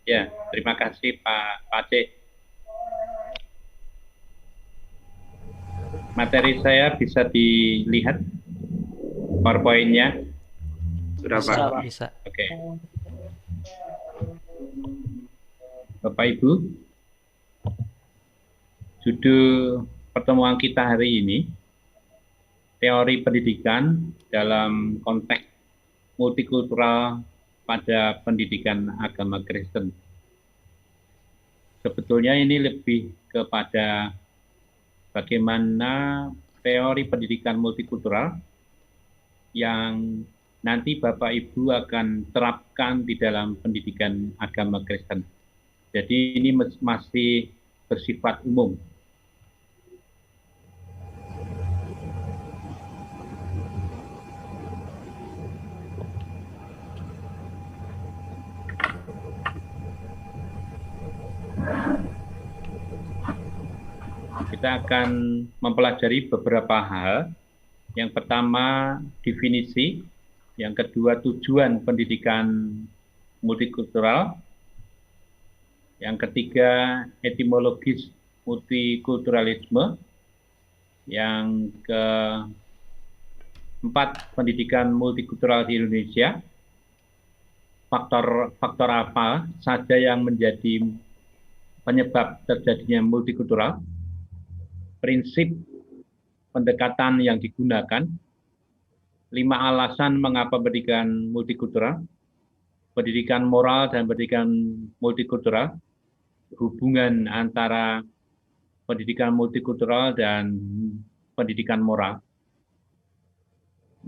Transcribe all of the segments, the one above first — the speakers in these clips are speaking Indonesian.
Ya, terima kasih Pak Aceh. Materi saya bisa dilihat PowerPoint-nya. Sudah, Bisa, Pak. Pak, bisa. Oke. Bapak Ibu, judul pertemuan kita hari ini, teori pendidikan dalam konteks multikultural pada pendidikan agama Kristen. Sebetulnya ini lebih kepada bagaimana teori pendidikan multikultural yang nanti Bapak Ibu akan terapkan di dalam pendidikan agama Kristen. Jadi ini masih bersifat umum. Kita akan mempelajari beberapa hal. Yang pertama, definisi. Yang kedua, tujuan pendidikan multikultural. Yang ketiga, etimologis multikulturalisme. Yang keempat, pendidikan multikultural di Indonesia. Faktor apa saja yang menjadi penyebab terjadinya multikultural, prinsip pendekatan yang digunakan, 5 alasan mengapa pendidikan multikultural, pendidikan moral dan pendidikan multikultural, hubungan antara pendidikan multikultural dan pendidikan moral,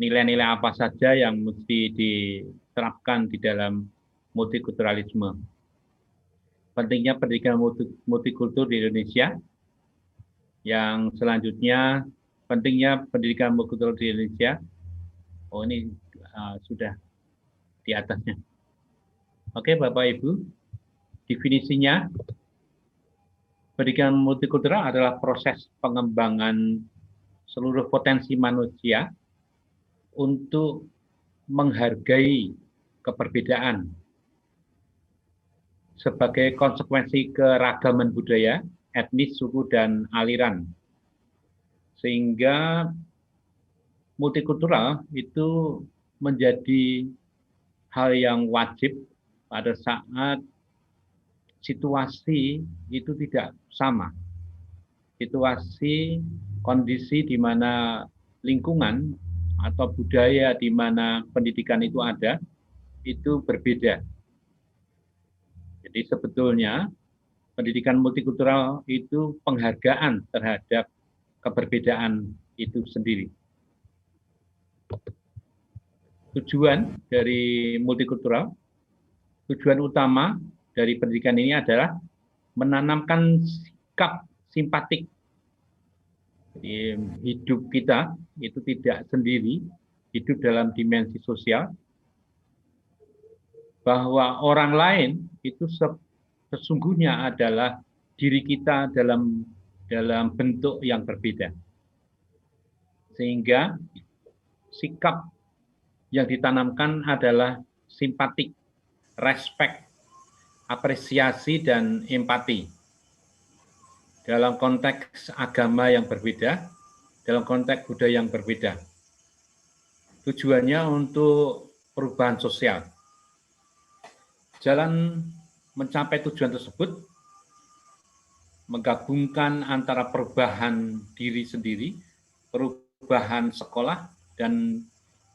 nilai-nilai apa saja yang mesti diterapkan di dalam multikulturalisme. Pentingnya pendidikan multikultur di Indonesia. Yang selanjutnya, pentingnya pendidikan multikultur di Indonesia. Oh, ini sudah di atasnya. Oke, Bapak Ibu, definisinya, pendidikan multikultural adalah proses pengembangan seluruh potensi manusia untuk menghargai keperbedaan sebagai konsekuensi keragaman budaya, etnis, suku, dan aliran. Sehingga multikultural itu menjadi hal yang wajib pada saat situasi itu tidak sama. Situasi, kondisi di mana lingkungan atau budaya di mana pendidikan itu ada, itu berbeda. Jadi sebetulnya pendidikan multikultural itu penghargaan terhadap keberbedaan itu sendiri. Tujuan dari multikultural, tujuan utama dari pendidikan ini adalah menanamkan sikap simpatik. Jadi, hidup kita itu tidak sendiri, hidup dalam dimensi sosial, bahwa orang lain itu sesungguhnya adalah diri kita dalam bentuk yang berbeda. Sehingga sikap yang ditanamkan adalah simpatik, respect, apresiasi, dan empati. Dalam konteks agama yang berbeda, dalam konteks budaya yang berbeda. Tujuannya untuk perubahan sosial. Jalan mencapai tujuan tersebut menggabungkan antara perubahan diri sendiri, perubahan sekolah, dan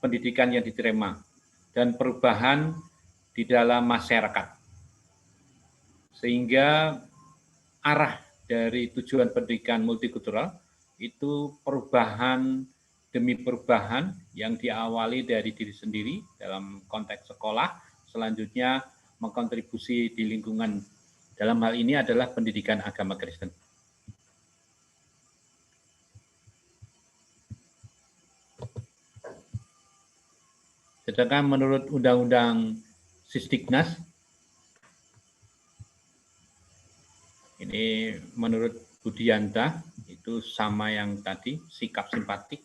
pendidikan yang diterima, dan perubahan di dalam masyarakat. Sehingga arah dari tujuan pendidikan multikultural itu perubahan demi perubahan yang diawali dari diri sendiri dalam konteks sekolah, selanjutnya mengkontribusi di lingkungan. Dalam hal ini adalah pendidikan agama Kristen. Sedangkan menurut Undang-Undang Sisdiknas, ini menurut Budianta, itu sama yang tadi, sikap simpatik.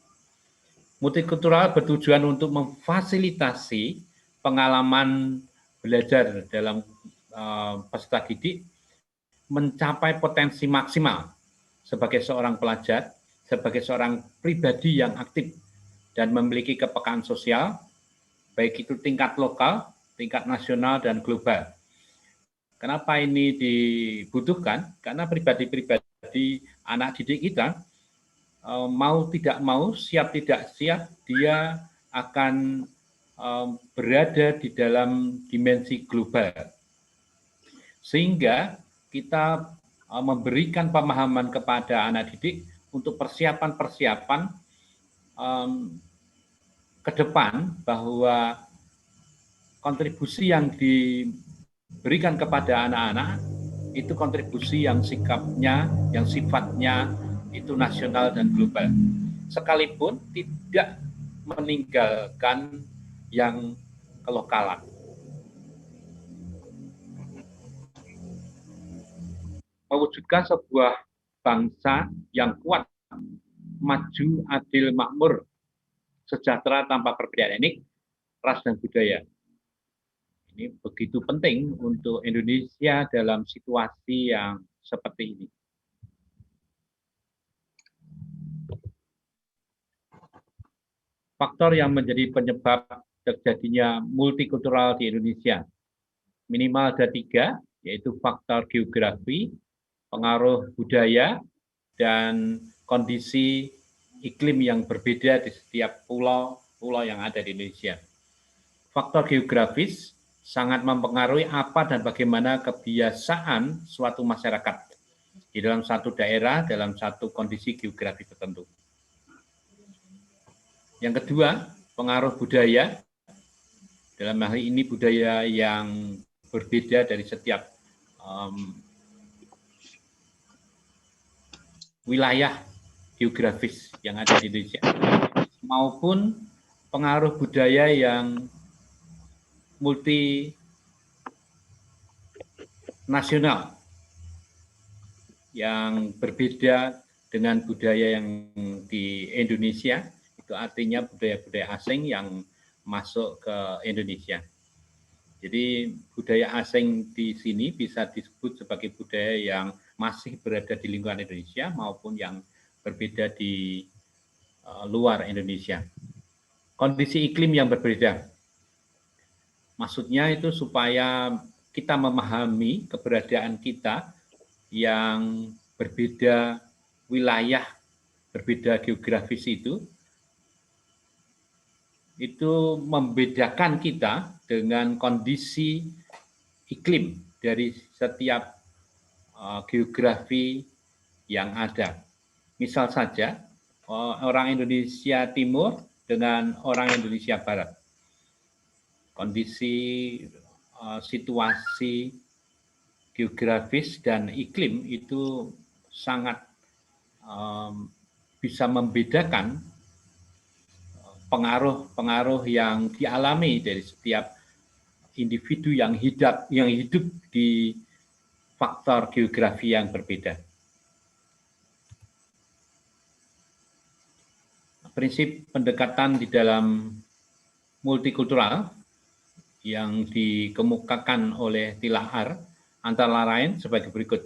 Multikultural bertujuan untuk memfasilitasi pengalaman belajar dalam peserta didik mencapai potensi maksimal sebagai seorang pelajar, sebagai seorang pribadi yang aktif dan memiliki kepekaan sosial, baik itu tingkat lokal, tingkat nasional, dan global. Kenapa ini dibutuhkan? Karena pribadi-pribadi anak didik kita, mau tidak mau, siap tidak siap, dia akan berada di dalam dimensi global. Sehingga kita memberikan pemahaman kepada anak didik untuk persiapan-persiapan ke depan, bahwa kontribusi yang diberikan kepada anak-anak itu kontribusi yang sifatnya itu nasional dan global, sekalipun tidak meninggalkan yang kelokalan. Mewujudkan sebuah bangsa yang kuat, maju, adil, makmur, sejahtera tanpa perbedaan etnik, ras, dan budaya. Ini begitu penting untuk Indonesia dalam situasi yang seperti ini. Faktor yang menjadi penyebab terjadinya multikultural di Indonesia minimal ada 3, yaitu faktor geografi, pengaruh budaya, dan kondisi iklim yang berbeda di setiap pulau yang ada di Indonesia. Faktor geografis sangat mempengaruhi apa dan bagaimana kebiasaan suatu masyarakat di dalam satu daerah, dalam satu kondisi geografi tertentu. Yang kedua, pengaruh budaya. Dalam hal ini budaya yang berbeda dari setiap wilayah geografis yang ada di Indonesia, maupun pengaruh budaya yang multinasional yang berbeda dengan budaya yang di Indonesia. Itu artinya budaya-budaya asing yang masuk ke Indonesia. Jadi budaya asing di sini bisa disebut sebagai budaya yang masih berada di lingkungan Indonesia maupun yang berbeda di luar Indonesia. Kondisi iklim yang berbeda. Maksudnya itu supaya kita memahami keberadaan kita yang berbeda wilayah, berbeda geografis itu membedakan kita dengan kondisi iklim dari setiap geografi yang ada. Misal saja, orang Indonesia Timur dengan orang Indonesia Barat. Kondisi, situasi geografis dan iklim itu sangat bisa membedakan pengaruh yang dialami dari setiap individu yang hidup di faktor geografi yang berbeda. Prinsip pendekatan di dalam multikultural yang dikemukakan oleh Tilahar antara lain sebagai berikut.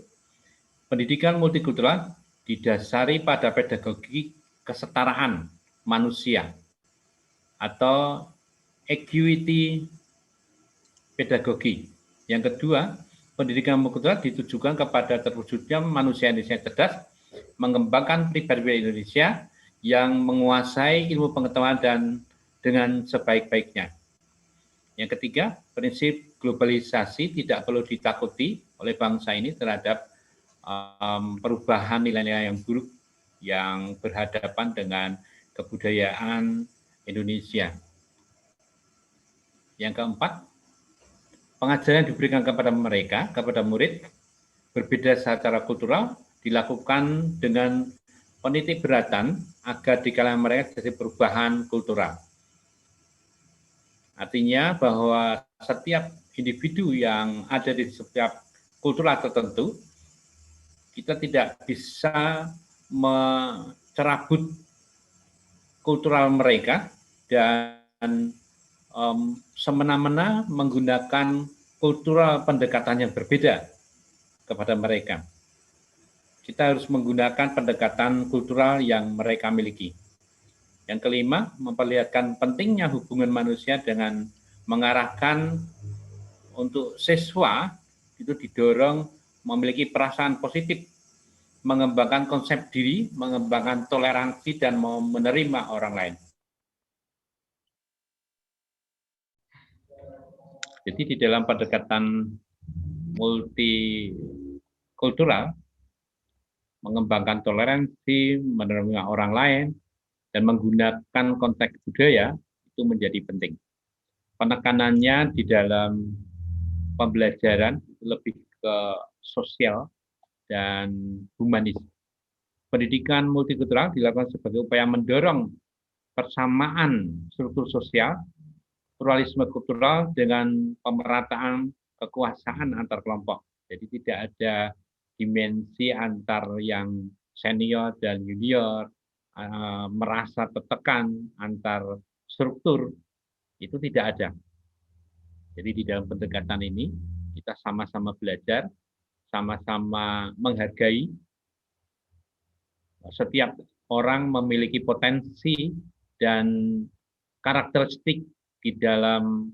Pendidikan multikultural didasari pada pedagogi kesetaraan manusia atau equity pedagogi. Yang kedua, pendidikan multikultural ditujukan kepada terwujudnya manusia Indonesia cerdas, mengembangkan pribadi Indonesia yang menguasai ilmu pengetahuan dan dengan sebaik-baiknya. Yang ketiga, prinsip globalisasi tidak perlu ditakuti oleh bangsa ini terhadap perubahan nilai-nilai yang buruk yang berhadapan dengan kebudayaan Indonesia. Yang keempat, pengajaran yang diberikan kepada mereka, kepada murid, berbeda secara kultural, dilakukan dengan penitikberatan agar di kalangan mereka terjadi perubahan kultural. Artinya bahwa setiap individu yang ada di setiap kultural tertentu, kita tidak bisa mencerabut kultural mereka dan semena-mena menggunakan kultural pendekatan yang berbeda kepada mereka. Kita harus menggunakan pendekatan kultural yang mereka miliki. Yang kelima, memperlihatkan pentingnya hubungan manusia dengan mengarahkan untuk siswa itu didorong memiliki perasaan positif, mengembangkan konsep diri, mengembangkan toleransi, dan mau menerima orang lain. Jadi di dalam pendekatan multikultural, mengembangkan toleransi, menerima orang lain, dan menggunakan konteks budaya itu menjadi penting. Penekanannya di dalam pembelajaran lebih ke sosial dan humanis. Pendidikan multikultural dilakukan sebagai upaya mendorong persamaan struktur sosial, pluralisme kultural dengan pemerataan kekuasaan antar kelompok. Jadi tidak ada dimensi antar yang senior dan junior, merasa tertekan antar struktur, itu tidak ada. Jadi di dalam pendekatan ini kita sama-sama belajar, sama-sama menghargai. Setiap orang memiliki potensi dan karakteristik di dalam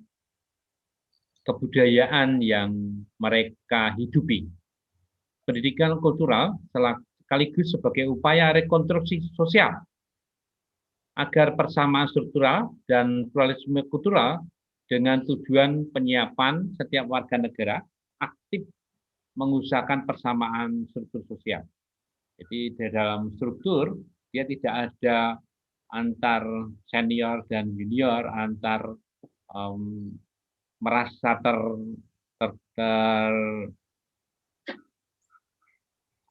kebudayaan yang mereka hidupi. Pendidikan kultural sekaligus sebagai upaya rekonstruksi sosial agar persamaan struktural dan pluralisme kultural dengan tujuan penyiapan setiap warga negara aktif mengusahakan persamaan struktur sosial. Jadi di dalam struktur dia tidak ada antar senior dan junior, antar merasa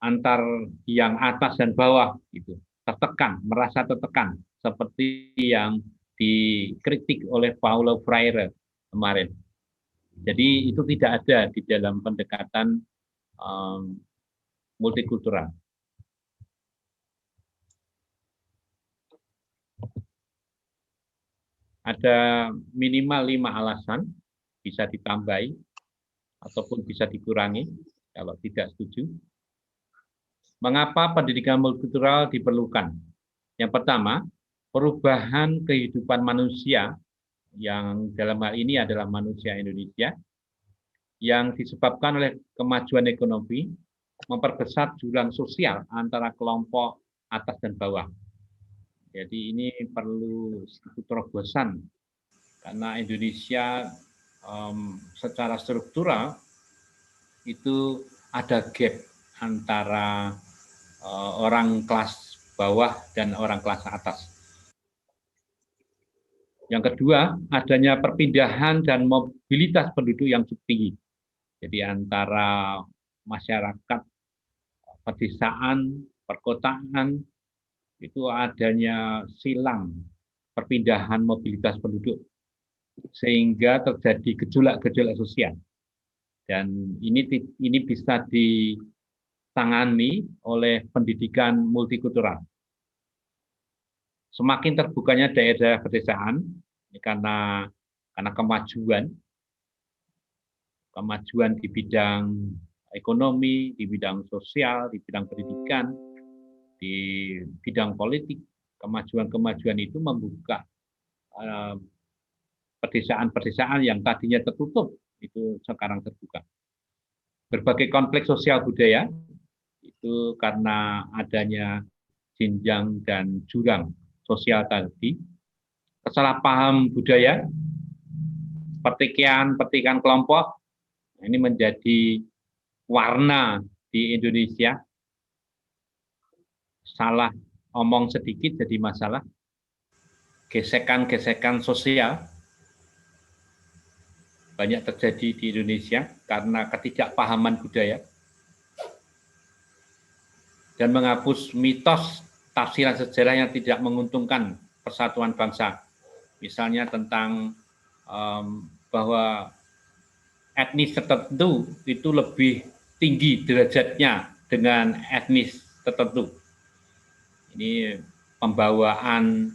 antar yang atas dan bawah itu tertekan, merasa tertekan seperti yang dikritik oleh Paulo Freire kemarin. Jadi itu tidak ada di dalam pendekatan multikultural. Ada minimal 5 alasan, bisa ditambahi ataupun bisa dikurangi kalau tidak setuju. Mengapa pendidikan multikultural diperlukan? Yang pertama, perubahan kehidupan manusia, yang dalam hal ini adalah manusia Indonesia, yang disebabkan oleh kemajuan ekonomi, memperbesar jurang sosial antara kelompok atas dan bawah. Jadi ini perlu satu terobosan, karena Indonesia secara struktural itu ada gap antara orang kelas bawah dan orang kelas atas. Yang kedua, adanya perpindahan dan mobilitas penduduk yang cukup tinggi. Jadi antara masyarakat pedesaan, perkotaan, itu adanya silang perpindahan mobilitas penduduk, sehingga terjadi gejolak-gejolak sosial. Dan ini bisa ditangani oleh pendidikan multikultural. Semakin terbukanya daerah pedesaan karena kemajuan di bidang ekonomi, di bidang sosial, di bidang pendidikan, di bidang politik, kemajuan itu membuka pedesaan-pedesaan yang tadinya tertutup itu sekarang terbuka. Berbagai konflik sosial budaya itu karena adanya jenjang dan jurang sosial tadi, kesalahpaham budaya, pertikaian kelompok, ini menjadi warna di Indonesia. Salah omong sedikit jadi masalah. Gesekan-gesekan sosial banyak terjadi di Indonesia karena ketidakpahaman budaya dan menghapus mitos tafsiran sejarah yang tidak menguntungkan persatuan bangsa. Misalnya tentang bahwa etnis tertentu itu lebih tinggi derajatnya dengan etnis tertentu. Ini pembawaan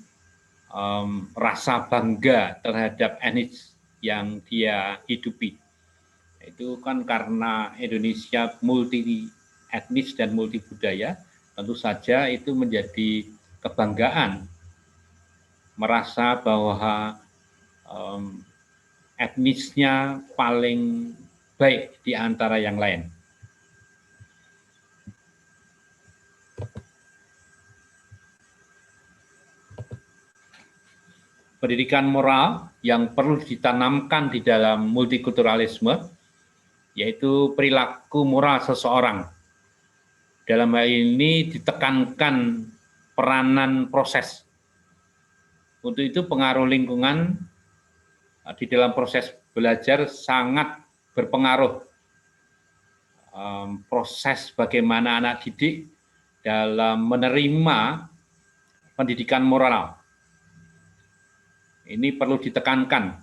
rasa bangga terhadap etnis yang dia hidupi. Itu kan karena Indonesia multi etnis dan multi budaya, tentu saja itu menjadi kebanggaan merasa bahwa etnisnya paling baik di antara yang lain. Pendidikan moral yang perlu ditanamkan di dalam multikulturalisme, yaitu perilaku moral seseorang. Dalam hal ini ditekankan peranan proses. Untuk itu pengaruh lingkungan di dalam proses belajar sangat berpengaruh. Proses bagaimana anak didik dalam menerima pendidikan moral. Ini perlu ditekankan,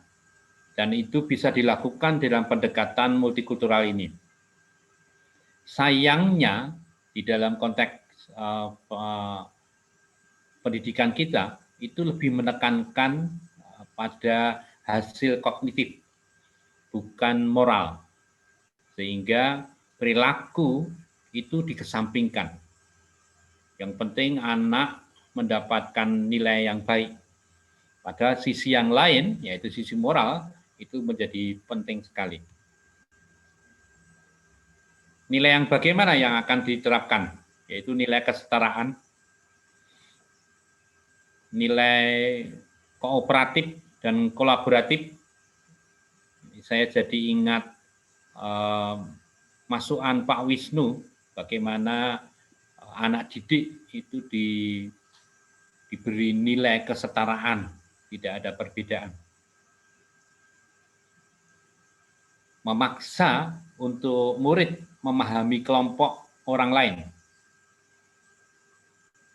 dan itu bisa dilakukan dalam pendekatan multikultural ini. Sayangnya, di dalam konteks pendidikan kita, itu lebih menekankan pada hasil kognitif, bukan moral. Sehingga perilaku itu dikesampingkan. Yang penting anak mendapatkan nilai yang baik. Pada sisi yang lain, yaitu sisi moral, itu menjadi penting sekali. Nilai yang bagaimana yang akan diterapkan? Yaitu nilai kesetaraan, nilai kooperatif dan kolaboratif. Saya jadi ingat masukan Pak Wisnu, bagaimana anak didik itu diberi nilai kesetaraan, tidak ada perbedaan. Memaksa untuk murid memahami kelompok orang lain.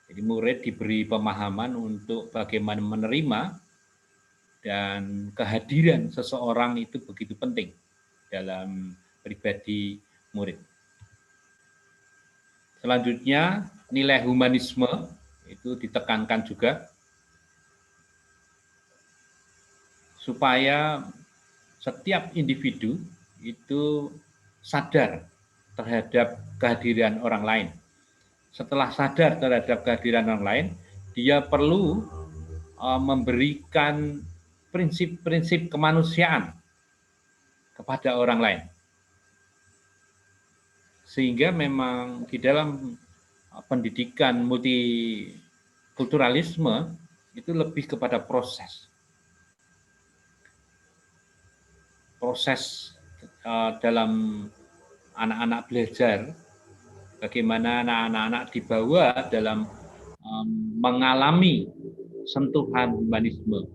Jadi murid diberi pemahaman untuk bagaimana menerima dan kehadiran seseorang itu begitu penting dalam pribadi murid. Selanjutnya, nilai humanisme itu ditekankan juga supaya setiap individu itu sadar terhadap kehadiran orang lain. Setelah sadar terhadap kehadiran orang lain, dia perlu memberikan prinsip-prinsip kemanusiaan kepada orang lain. Sehingga memang di dalam pendidikan multikulturalisme itu lebih kepada proses. Proses dalam anak-anak belajar, bagaimana anak-anak dibawa dalam mengalami sentuhan humanisme.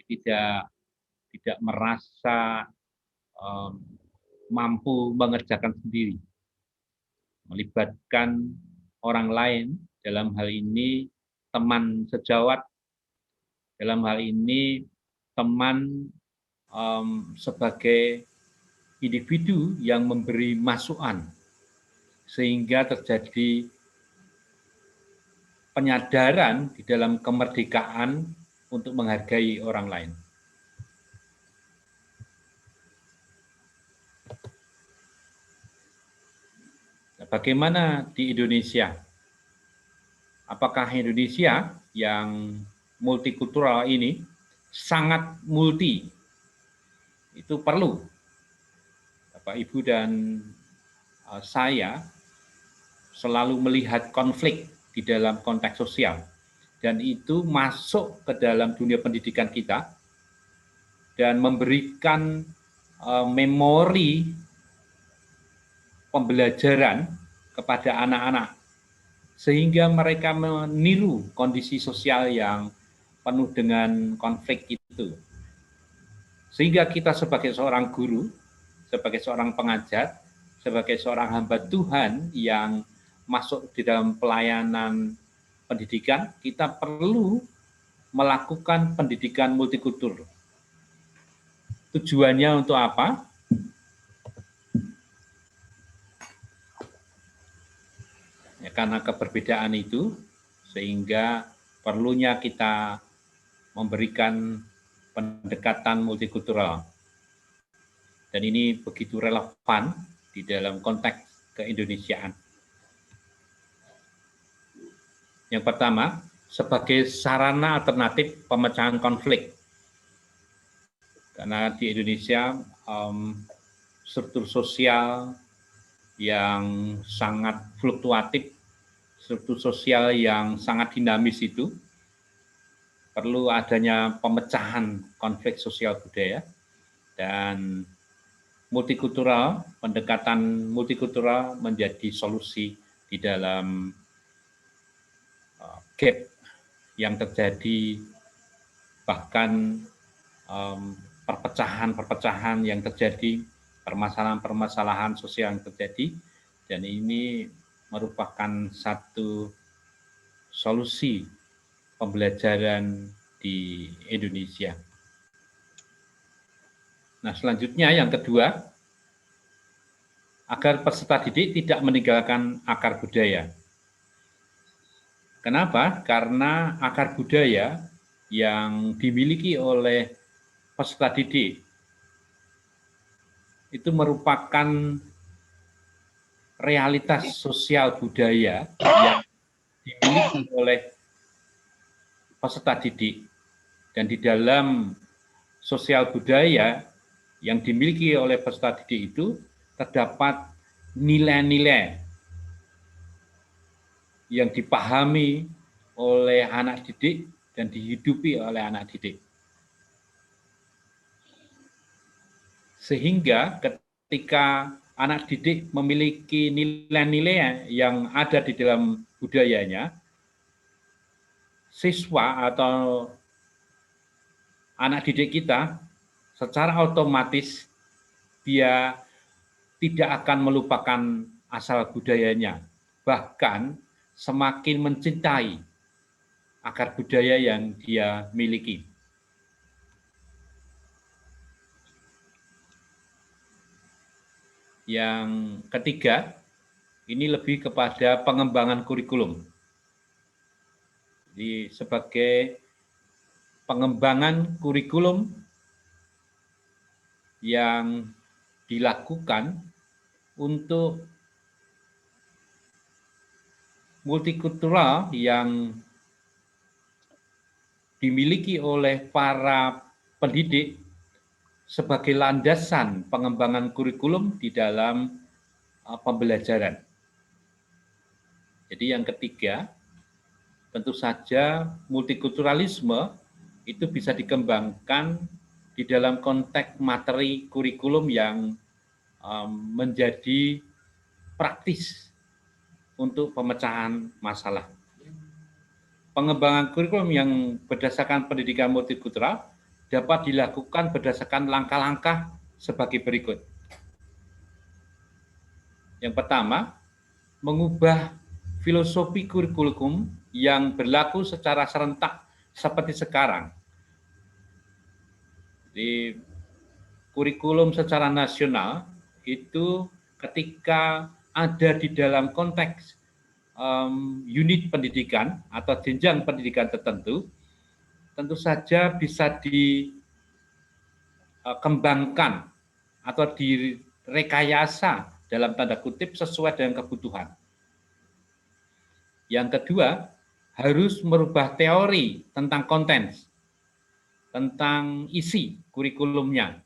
Tidak merasa mampu mengerjakan sendiri, melibatkan orang lain, dalam hal ini teman sejawat, dalam hal ini teman sebagai individu yang memberi masukan, sehingga terjadi penyadaran di dalam kemerdekaan untuk menghargai orang lain. Bagaimana di Indonesia? Apakah Indonesia yang multikultural ini sangat multi? Itu perlu Bapak, Ibu, dan saya selalu melihat konflik di dalam konteks sosial, dan itu masuk ke dalam dunia pendidikan kita dan memberikan memori pembelajaran kepada anak-anak, sehingga mereka meniru kondisi sosial yang penuh dengan konflik itu. Sehingga kita sebagai seorang guru, sebagai seorang pengajar, sebagai seorang hamba Tuhan yang masuk di dalam pelayanan pendidikan, kita perlu melakukan pendidikan multikultur. Tujuannya untuk apa? Ya, karena keberbedaan itu, sehingga perlunya kita memberikan pendekatan multikultural. Dan ini begitu relevan di dalam konteks keindonesiaan. Yang pertama, sebagai sarana alternatif pemecahan konflik. Karena di Indonesia struktur sosial yang sangat fluktuatif, struktur sosial yang sangat dinamis itu, perlu adanya pemecahan konflik sosial budaya dan multikultural, pendekatan multikultural menjadi solusi di dalam gap yang terjadi, bahkan perpecahan-perpecahan yang terjadi, permasalahan-permasalahan sosial yang terjadi, dan ini merupakan satu solusi pembelajaran di Indonesia. Nah, selanjutnya yang kedua, agar peserta didik tidak meninggalkan akar budaya. Kenapa? Karena akar budaya yang dimiliki oleh peserta didik itu merupakan realitas sosial budaya yang dimiliki oleh peserta didik, dan di dalam sosial budaya yang dimiliki oleh peserta didik itu terdapat nilai-nilai yang dipahami oleh anak didik dan dihidupi oleh anak didik. Sehingga ketika anak didik memiliki nilai-nilai yang ada di dalam budayanya, siswa atau anak didik kita secara otomatis dia tidak akan melupakan asal budayanya, bahkan semakin mencintai akar budaya yang dia miliki. Yang ketiga, ini lebih kepada pengembangan kurikulum. Jadi sebagai pengembangan kurikulum yang dilakukan untuk multikultural yang dimiliki oleh para pendidik sebagai landasan pengembangan kurikulum di dalam pembelajaran. Jadi yang ketiga, tentu saja multikulturalisme itu bisa dikembangkan di dalam konteks materi kurikulum yang menjadi praktis untuk pemecahan masalah. Pengembangan kurikulum yang berdasarkan pendidikan multikultural dapat dilakukan berdasarkan langkah-langkah sebagai berikut. Yang pertama, mengubah filosofi kurikulum yang berlaku secara serentak seperti sekarang. Di kurikulum secara nasional itu ketika ada di dalam konteks unit pendidikan atau jenjang pendidikan tertentu, tentu saja bisa dikembangkan atau direkayasa dalam tanda kutip sesuai dengan kebutuhan. Yang kedua, harus merubah teori tentang konten, tentang isi kurikulumnya.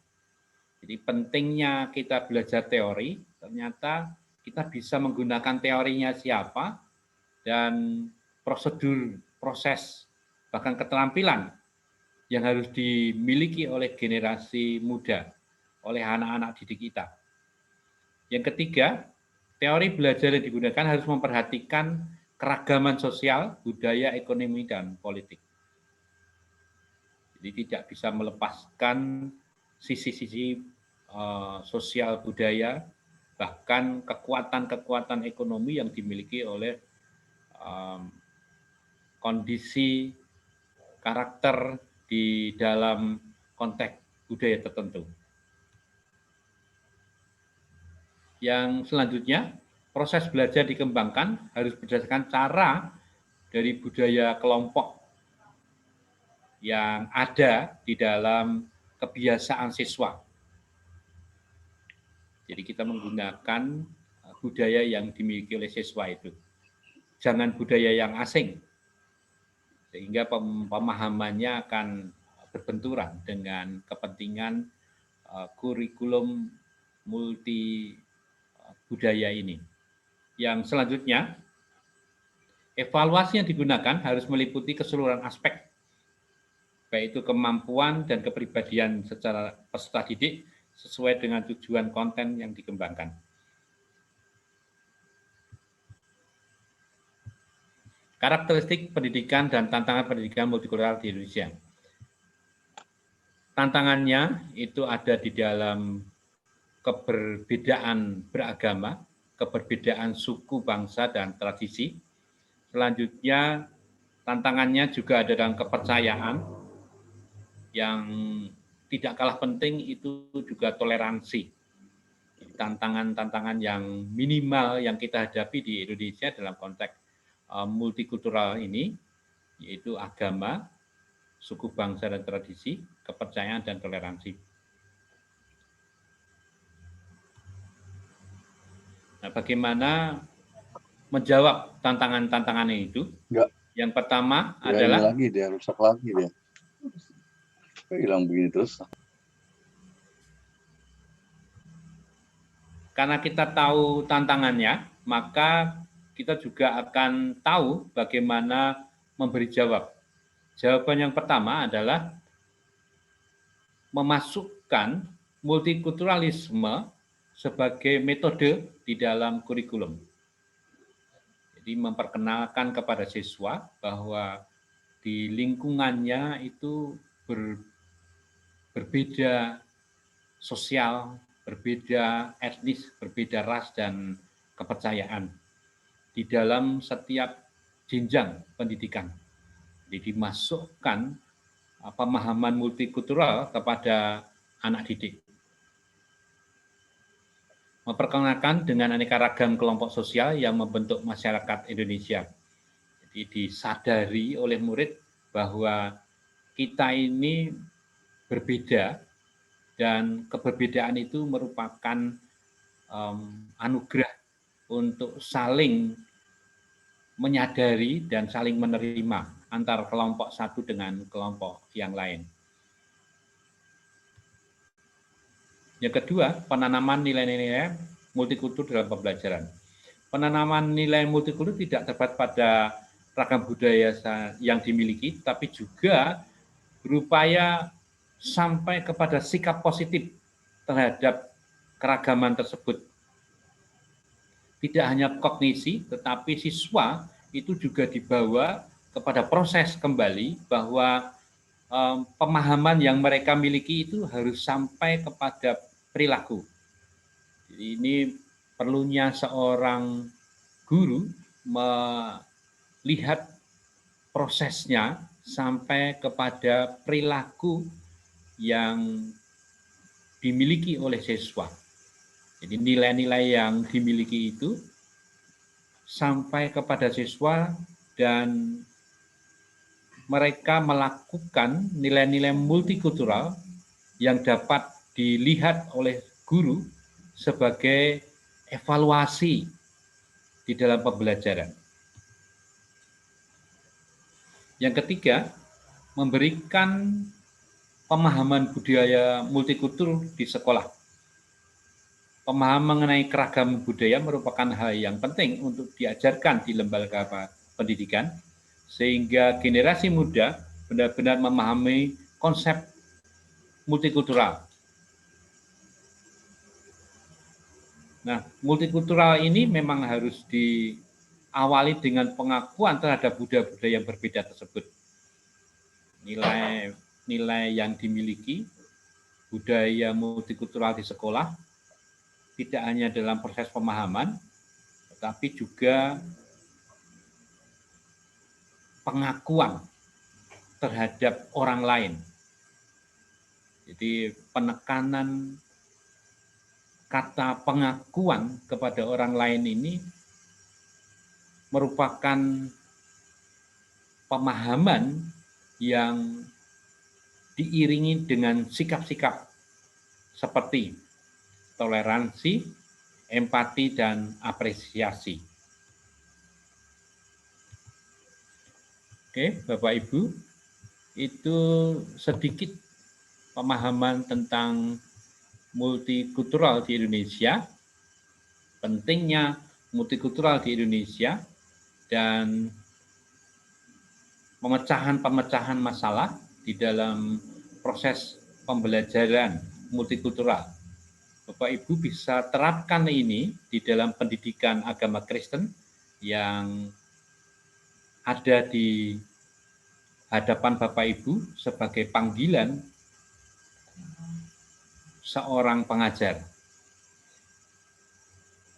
Jadi pentingnya kita belajar teori, ternyata kita bisa menggunakan teorinya siapa, dan prosedur, proses, bahkan keterampilan yang harus dimiliki oleh generasi muda, oleh anak-anak didik kita. Yang ketiga, teori belajar yang digunakan harus memperhatikan keragaman sosial, budaya, ekonomi, dan politik. Jadi tidak bisa melepaskan sisi-sisi sosial budaya, bahkan kekuatan-kekuatan ekonomi yang dimiliki oleh kondisi karakter di dalam konteks budaya tertentu. Yang selanjutnya, proses belajar dikembangkan harus berdasarkan cara dari budaya kelompok yang ada di dalam kebiasaan siswa. Jadi kita menggunakan budaya yang dimiliki oleh siswa itu. Jangan budaya yang asing, sehingga pemahamannya akan berbenturan dengan kepentingan kurikulum multi budaya ini. Yang selanjutnya, evaluasi yang digunakan harus meliputi keseluruhan aspek, baik itu kemampuan dan kepribadian secara peserta didik sesuai dengan tujuan konten yang dikembangkan. Karakteristik pendidikan dan tantangan pendidikan multikultural di Indonesia. Tantangannya itu ada di dalam keberbedaan beragama, keberbedaan suku, bangsa, dan tradisi. Selanjutnya, tantangannya juga ada dalam kepercayaan, yang tidak kalah penting itu juga toleransi. Tantangan-tantangan yang minimal yang kita hadapi di Indonesia dalam konteks multikultural ini, yaitu agama, suku, bangsa, dan tradisi, kepercayaan, dan toleransi. Nah, bagaimana menjawab tantangan-tantangan itu? Enggak. Yang pertama ya, adalah... Ini lagi dia, rusak lagi dia. Hilang begini terus. Karena kita tahu tantangannya, maka kita juga akan tahu bagaimana memberi jawab. Jawaban yang pertama adalah memasukkan multikulturalisme sebagai metode di dalam kurikulum. Jadi memperkenalkan kepada siswa bahwa di lingkungannya itu berbeda sosial, berbeda etnis, berbeda ras dan kepercayaan di dalam setiap jenjang pendidikan. Jadi dimasukkan pemahaman multikultural kepada anak didik. Memperkenalkan dengan aneka ragam kelompok sosial yang membentuk masyarakat Indonesia. Jadi disadari oleh murid bahwa kita ini berbeda dan keberbedaan itu merupakan anugerah untuk saling menyadari dan saling menerima antar kelompok satu dengan kelompok yang lain. Yang kedua, penanaman nilai-nilai multikultur dalam pembelajaran. Penanaman nilai multikultur tidak terbatas pada ragam budaya yang dimiliki, tapi juga berupaya sampai kepada sikap positif terhadap keragaman tersebut. Tidak hanya kognisi, tetapi siswa itu juga dibawa kepada proses kembali bahwa pemahaman yang mereka miliki itu harus sampai kepada perilaku. Jadi ini perlunya seorang guru melihat prosesnya sampai kepada perilaku yang dimiliki oleh siswa. Jadi nilai-nilai yang dimiliki itu sampai kepada siswa dan mereka melakukan nilai-nilai multikultural yang dapat dilihat oleh guru sebagai evaluasi di dalam pembelajaran. Yang ketiga, memberikan pemahaman budaya multikultur di sekolah. Pemahaman mengenai keragaman budaya merupakan hal yang penting untuk diajarkan di lembaga pendidikan, sehingga generasi muda benar-benar memahami konsep multikultural. Nah, multikultural ini memang harus diawali dengan pengakuan terhadap budaya-budaya yang berbeda tersebut. Nilai yang dimiliki budaya multikultural di sekolah tidak hanya dalam proses pemahaman, tetapi juga pengakuan terhadap orang lain. Jadi penekanan kata pengakuan kepada orang lain ini merupakan pemahaman yang diiringi dengan sikap-sikap seperti toleransi, empati, dan apresiasi. Oke, Bapak Ibu, itu sedikit pemahaman tentang multikultural di Indonesia, pentingnya multikultural di Indonesia, dan pemecahan-pemecahan masalah di dalam proses pembelajaran multikultural. Bapak Ibu bisa terapkan ini di dalam pendidikan agama Kristen yang ada di hadapan Bapak Ibu sebagai panggilan seorang pengajar.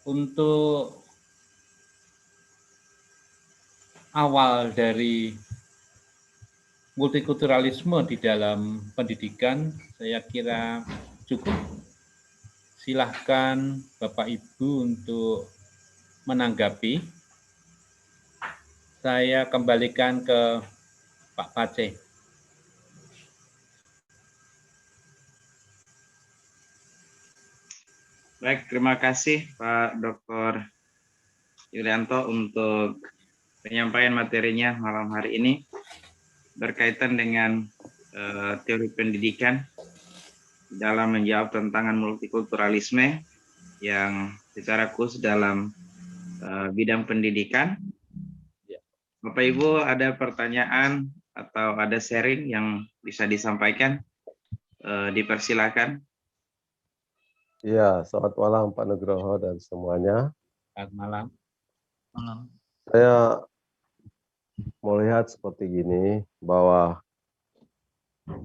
Untuk awal dari multikulturalisme di dalam pendidikan, saya kira cukup. Silahkan Bapak Ibu untuk menanggapi. Saya kembalikan ke Pak Pace. Baik, terima kasih Pak Dr. Yulianto untuk penyampaian materinya malam hari ini berkaitan dengan teori pendidikan dalam menjawab tantangan multikulturalisme yang secara khusus dalam bidang pendidikan. Bapak Ibu, ada pertanyaan atau ada sharing yang bisa disampaikan? Dipersilakan. Iya, selamat malam Pak Nugroho dan semuanya. Selamat malam. Saya melihat seperti gini, bahwa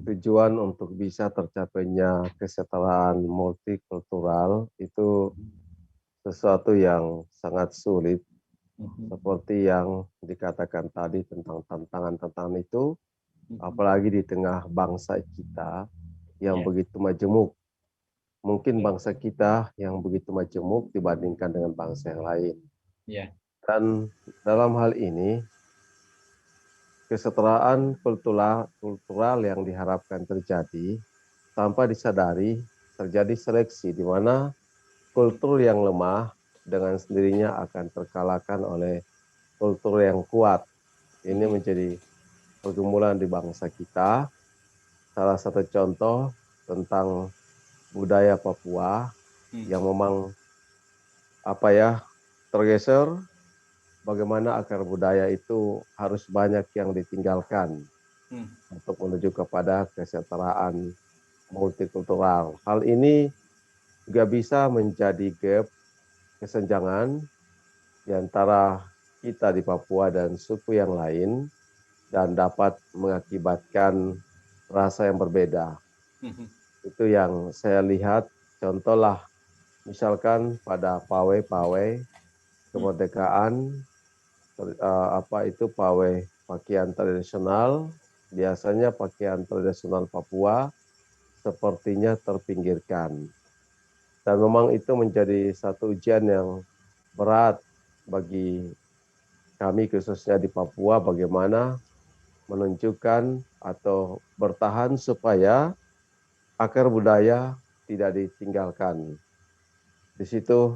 tujuan untuk bisa tercapainya kesetaraan multikultural itu sesuatu yang sangat sulit, seperti yang dikatakan tadi tentang tantangan-tantangan itu, apalagi di tengah bangsa kita yang begitu majemuk. Mungkin bangsa kita yang begitu majemuk dibandingkan dengan bangsa yang lain. Dan dalam hal ini, kesetaraan kultural yang diharapkan terjadi, tanpa disadari terjadi seleksi di mana kultur yang lemah dengan sendirinya akan terkalahkan oleh kultur yang kuat. Ini menjadi pergumulan di bangsa kita. Salah satu contoh tentang budaya Papua yang memang tergeser, bagaimana akar budaya itu harus banyak yang ditinggalkan untuk menuju kepada kesetaraan multikultural. Hal ini juga bisa menjadi gap, kesenjangan di antara kita di Papua dan suku yang lain, dan dapat mengakibatkan rasa yang berbeda. Itu yang saya lihat. Contohlah, misalkan pada pawai kemerdekaan, pawai pakaian tradisional, biasanya pakaian tradisional Papua sepertinya terpinggirkan. Dan memang itu menjadi satu ujian yang berat bagi kami khususnya di Papua, bagaimana menunjukkan atau bertahan supaya akar budaya tidak ditinggalkan. Di situ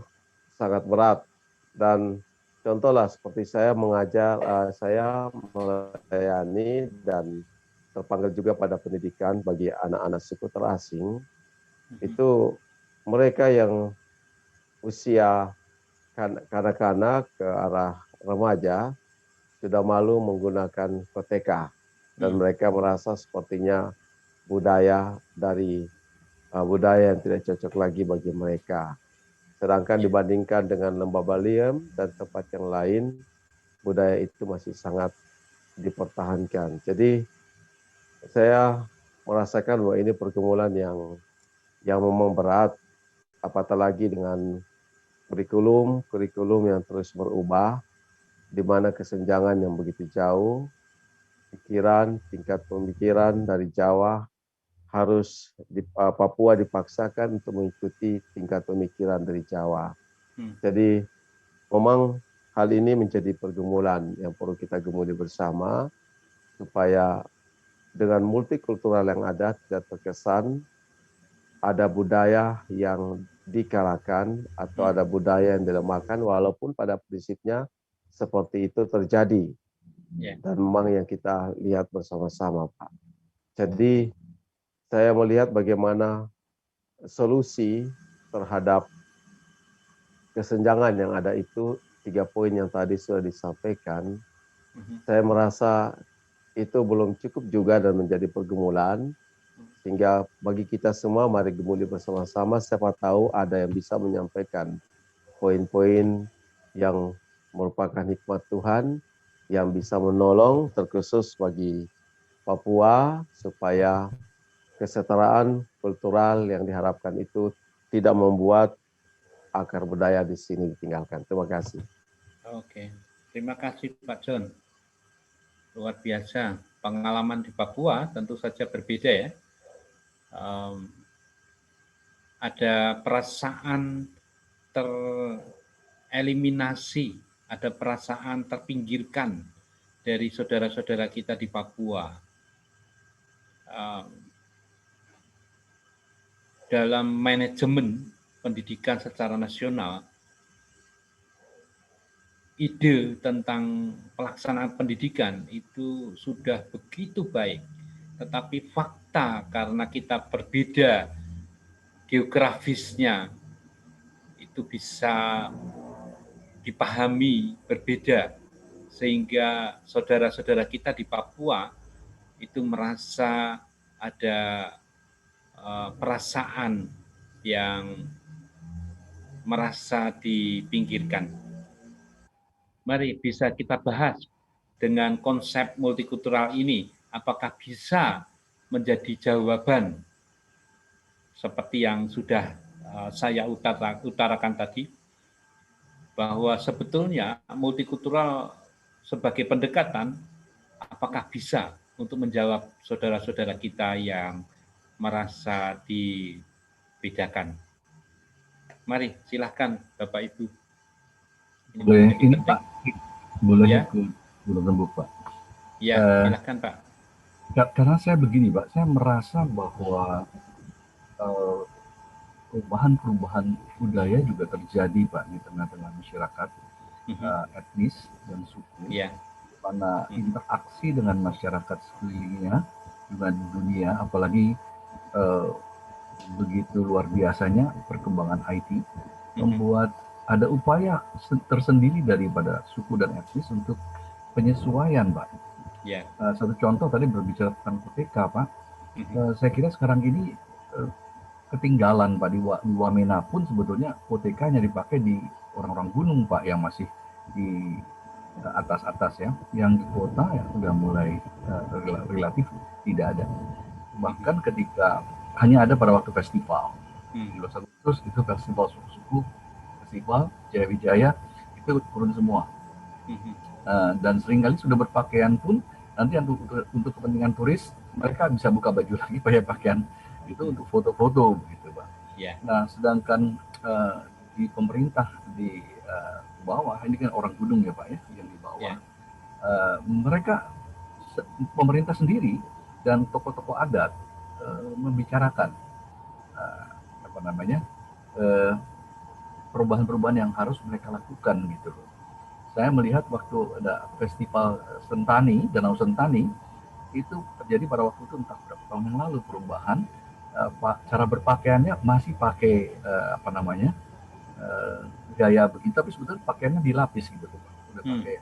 sangat berat. Dan contohlah seperti saya mengajar, saya melayani dan terpanggil juga pada pendidikan bagi anak-anak suku terasing. Itu mereka yang usia kanak-kanak ke arah remaja sudah malu menggunakan koteka, dan mereka merasa sepertinya budaya yang tidak cocok lagi bagi mereka. Sedangkan dibandingkan dengan Lembah Baliem dan tempat yang lain, budaya itu masih sangat dipertahankan. Jadi saya merasakan bahwa ini pergumulan yang memang berat, apatah lagi dengan kurikulum yang terus berubah, di mana kesenjangan yang begitu jauh, tingkat pemikiran dari Jawa harus di Papua dipaksakan untuk mengikuti tingkat pemikiran dari Jawa. Jadi memang hal ini menjadi pergumulan yang perlu kita gemuli bersama, supaya dengan multikultural yang ada tidak terkesan ada budaya yang dikalahkan atau ada budaya yang dilemahkan, walaupun pada prinsipnya seperti itu terjadi. Dan memang yang kita lihat bersama-sama, Pak. Jadi saya melihat bagaimana solusi terhadap kesenjangan yang ada itu 3 poin yang tadi sudah disampaikan. Saya merasa itu belum cukup juga dan menjadi pergumulan, sehingga bagi kita semua mari gemuli bersama-sama, siapa tahu ada yang bisa menyampaikan poin-poin yang merupakan hikmat Tuhan yang bisa menolong terkhusus bagi Papua supaya kesetaraan kultural yang diharapkan itu tidak membuat akar budaya di sini ditinggalkan. Terima kasih. Oke, terima kasih Pak John. Luar biasa. Pengalaman di Papua tentu saja berbeda ya. Ada perasaan tereliminasi, ada perasaan terpinggirkan dari saudara-saudara kita di Papua. Dalam manajemen pendidikan secara nasional, ide tentang pelaksanaan pendidikan itu sudah begitu baik, tetapi fakta karena kita berbeda geografisnya itu bisa dipahami berbeda, sehingga saudara-saudara kita di Papua itu merasa ada perasaan yang merasa dipinggirkan. Mari bisa kita bahas dengan konsep multikultural ini, apakah bisa menjadi jawaban seperti yang sudah saya utarakan tadi, bahwa sebetulnya multikultural sebagai pendekatan, apakah bisa untuk menjawab saudara-saudara kita yang merasa dibedakan. Mari, silahkan Bapak Ibu. Boleh ini Pak, boleh ya? Belum rembuk Pak. Ya, silakan Pak. Karena saya begini Pak, saya merasa bahwa perubahan budaya juga terjadi Pak di tengah-tengah masyarakat etnis dan suku, mana interaksi dengan masyarakat sekelilingnya dengan dunia, apalagi begitu luar biasanya perkembangan IT membuat ada upaya tersendiri daripada suku dan etnis untuk penyesuaian, Pak. Satu contoh tadi berbicara tentang PTK, Pak. Saya kira sekarang ini ketinggalan, Pak. Di Wamena pun sebetulnya OTK-nya dipakai di orang-orang gunung, Pak, yang masih di atas-atas ya. Yang di kota ya sudah mulai relatif tidak ada. Bahkan ketika hanya ada pada waktu festival. Di Los Agustus itu festival suku-suku, festival Jaya-Wijaya itu turun semua. Dan seringkali sudah berpakaian pun nanti untuk kepentingan turis mereka bisa buka baju lagi pakai pakaian itu untuk foto-foto begitu, Pak. Nah, sedangkan di pemerintah di bawah ini kan orang gunung ya, Pak ya, yang di bawah. Mereka pemerintah sendiri dan tokoh-tokoh adat membicarakan perubahan-perubahan yang harus mereka lakukan gitu. Saya melihat waktu ada festival Sentani, Danau Sentani, itu terjadi pada waktu itu entah berapa tahun yang lalu perubahan. Cara berpakaiannya masih pakai gaya begitu, tapi sebetulnya pakaiannya dilapis gitu, Pak. Udah pakai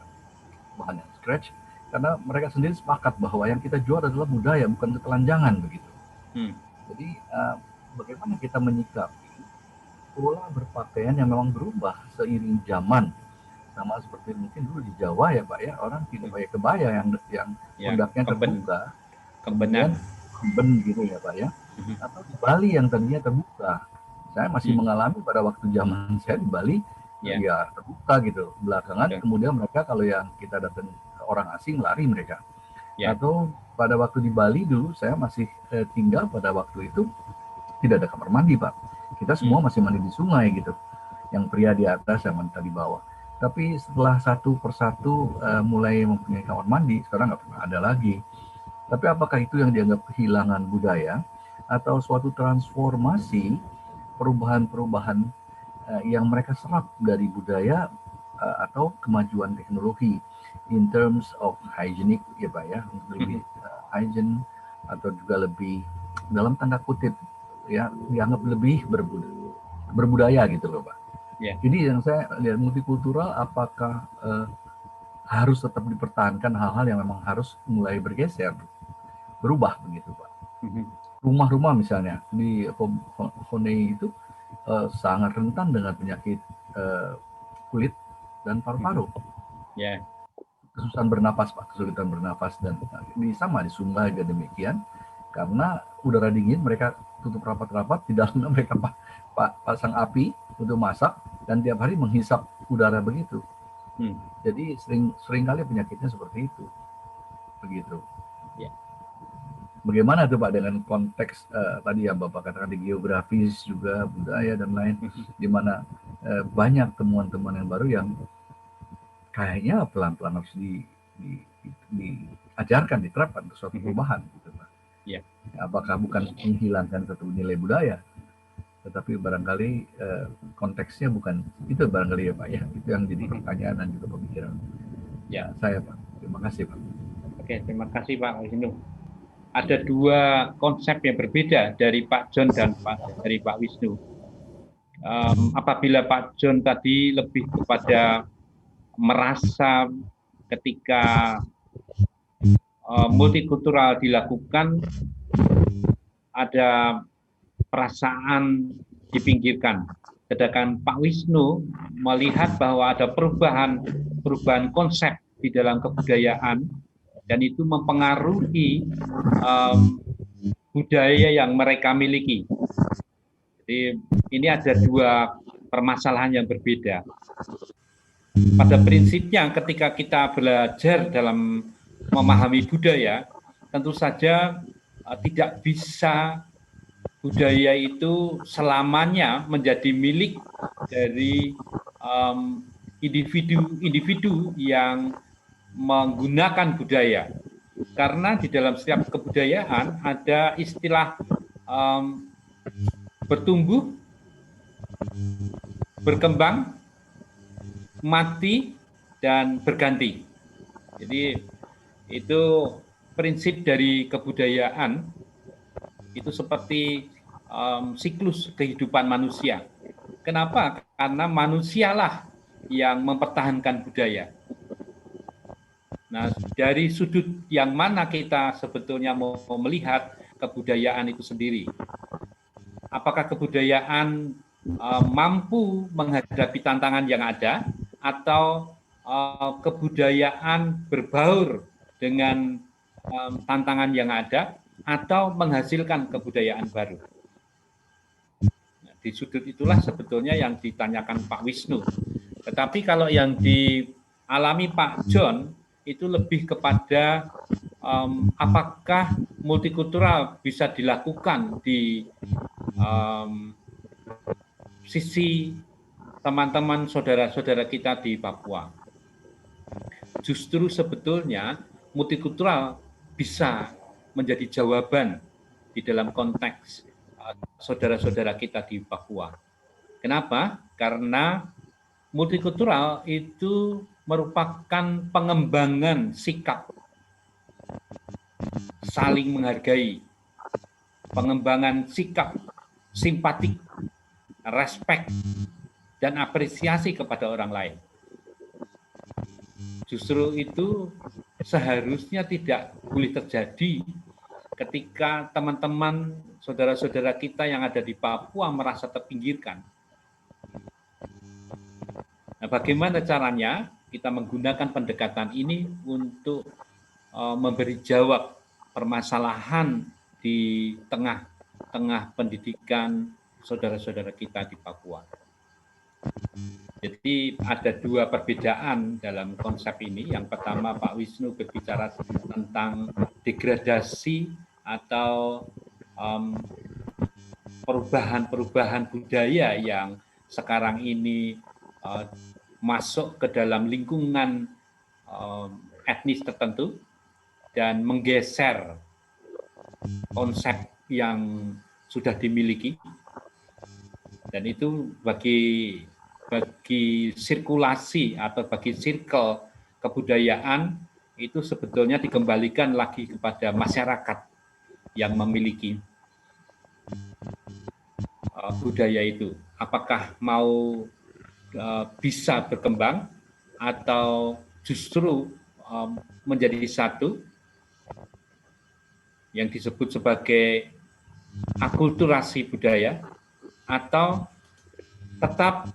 bahan yang scratch, karena mereka sendiri sepakat bahwa yang kita jual adalah budaya, bukan ketelanjangan begitu. Jadi bagaimana kita menyikapi pola berpakaian yang memang berubah seiring zaman, sama seperti mungkin dulu di Jawa ya, Pak ya, orang tidak pakai kebaya yang pundaknya terbuka, kemudian keben gitu ya, Pak ya, atau di Bali yang tadinya terbuka. Saya masih mengalami pada waktu zaman saya di Bali ya terbuka gitu, belakangan kemudian mereka kalau yang kita datang orang asing lari mereka. Atau pada waktu di Bali dulu saya masih tinggal pada waktu itu tidak ada kamar mandi, Pak. Kita semua masih mandi di sungai gitu, yang pria di atas yang wanita di bawah. Tapi setelah satu persatu mulai mempunyai kamar mandi, sekarang nggak pernah ada lagi. Tapi apakah itu yang dianggap kehilangan budaya atau suatu transformasi perubahan-perubahan yang mereka serap dari budaya atau kemajuan teknologi in terms of hygienic ya Pak ya, lebih hygiene atau juga lebih dalam tanda kutip ya dianggap lebih berbudaya gitu loh Pak. Yeah. Jadi yang saya lihat multikultural apakah harus tetap dipertahankan hal-hal yang memang harus mulai bergeser, berubah begitu Pak. Rumah-rumah misalnya di Honei itu sangat rentan dengan penyakit kulit dan paru-paru. Yeah. Kesulitan bernapas Pak, kesulitan bernapas, dan sama di Sumba juga demikian, karena udara dingin mereka tutup rapat-rapat, di dalamnya mereka pasang api untuk masak dan tiap hari menghisap udara begitu. Jadi sering kali penyakitnya seperti itu, begitu. Yeah. Bagaimana tuh Pak dengan konteks tadi yang Bapak katakan di geografis juga budaya dan lain, di mana banyak temuan-temuan yang baru yang kayaknya pelan-pelan harus diajarkan, diterapkan untuk suatu perubahan, gitu Pak. Yeah. Apakah bukan menghilangkan satu nilai budaya, tetapi barangkali konteksnya bukan itu barangkali ya Pak ya. Itu yang jadi pertanyaan dan juga pemikiran. Ya, saya Pak. Terima kasih Pak. Oke, terima kasih Pak Wisnu. Ada dua konsep yang berbeda dari Pak John dan dari Pak Wisnu. Apabila Pak John tadi lebih kepada merasa ketika multikultural dilakukan ada perasaan dipinggirkan. Sedangkan Pak Wisnu melihat bahwa ada perubahan konsep di dalam kebudayaan dan itu mempengaruhi budaya yang mereka miliki. Jadi ini ada dua permasalahan yang berbeda. Pada prinsipnya ketika kita belajar dalam memahami budaya, tentu saja tidak bisa budaya itu selamanya menjadi milik dari individu yang menggunakan budaya. Karena di dalam setiap kebudayaan ada istilah bertumbuh, berkembang, mati, dan berganti. Jadi itu prinsip dari kebudayaan, itu seperti siklus kehidupan manusia. Kenapa? Karena manusialah yang mempertahankan budaya. Nah, dari sudut yang mana kita sebetulnya mau melihat kebudayaan itu sendiri? Apakah kebudayaan mampu menghadapi tantangan yang ada, atau kebudayaan berbaur dengan tantangan yang ada, atau menghasilkan kebudayaan baru? Nah, di sudut itulah sebetulnya yang ditanyakan Pak Wisnu. Tetapi kalau yang dialami Pak John itu lebih kepada apakah multikultural bisa dilakukan di sisi teman-teman saudara-saudara kita di Papua. Justru sebetulnya multikultural bisa menjadi jawaban di dalam konteks saudara-saudara kita di Papua. Kenapa? Karena multikultural itu merupakan pengembangan sikap saling menghargai, pengembangan sikap simpatik, respek, dan apresiasi kepada orang lain. Justru itu seharusnya tidak boleh terjadi ketika teman-teman, saudara-saudara kita yang ada di Papua merasa terpinggirkan. Nah, bagaimana caranya kita menggunakan pendekatan ini untuk memberi jawab permasalahan di tengah-tengah pendidikan saudara-saudara kita di Papua. Jadi ada dua perbedaan dalam konsep ini. Yang pertama, Pak Wisnu berbicara tentang degradasi atau perubahan-perubahan budaya yang sekarang ini masuk ke dalam lingkungan etnis tertentu dan menggeser konsep yang sudah dimiliki. Dan itu bagi sirkulasi atau bagi circle kebudayaan itu sebetulnya dikembalikan lagi kepada masyarakat yang memiliki budaya itu. Apakah mau bisa berkembang atau justru menjadi satu yang disebut sebagai akulturasi budaya, atau tetap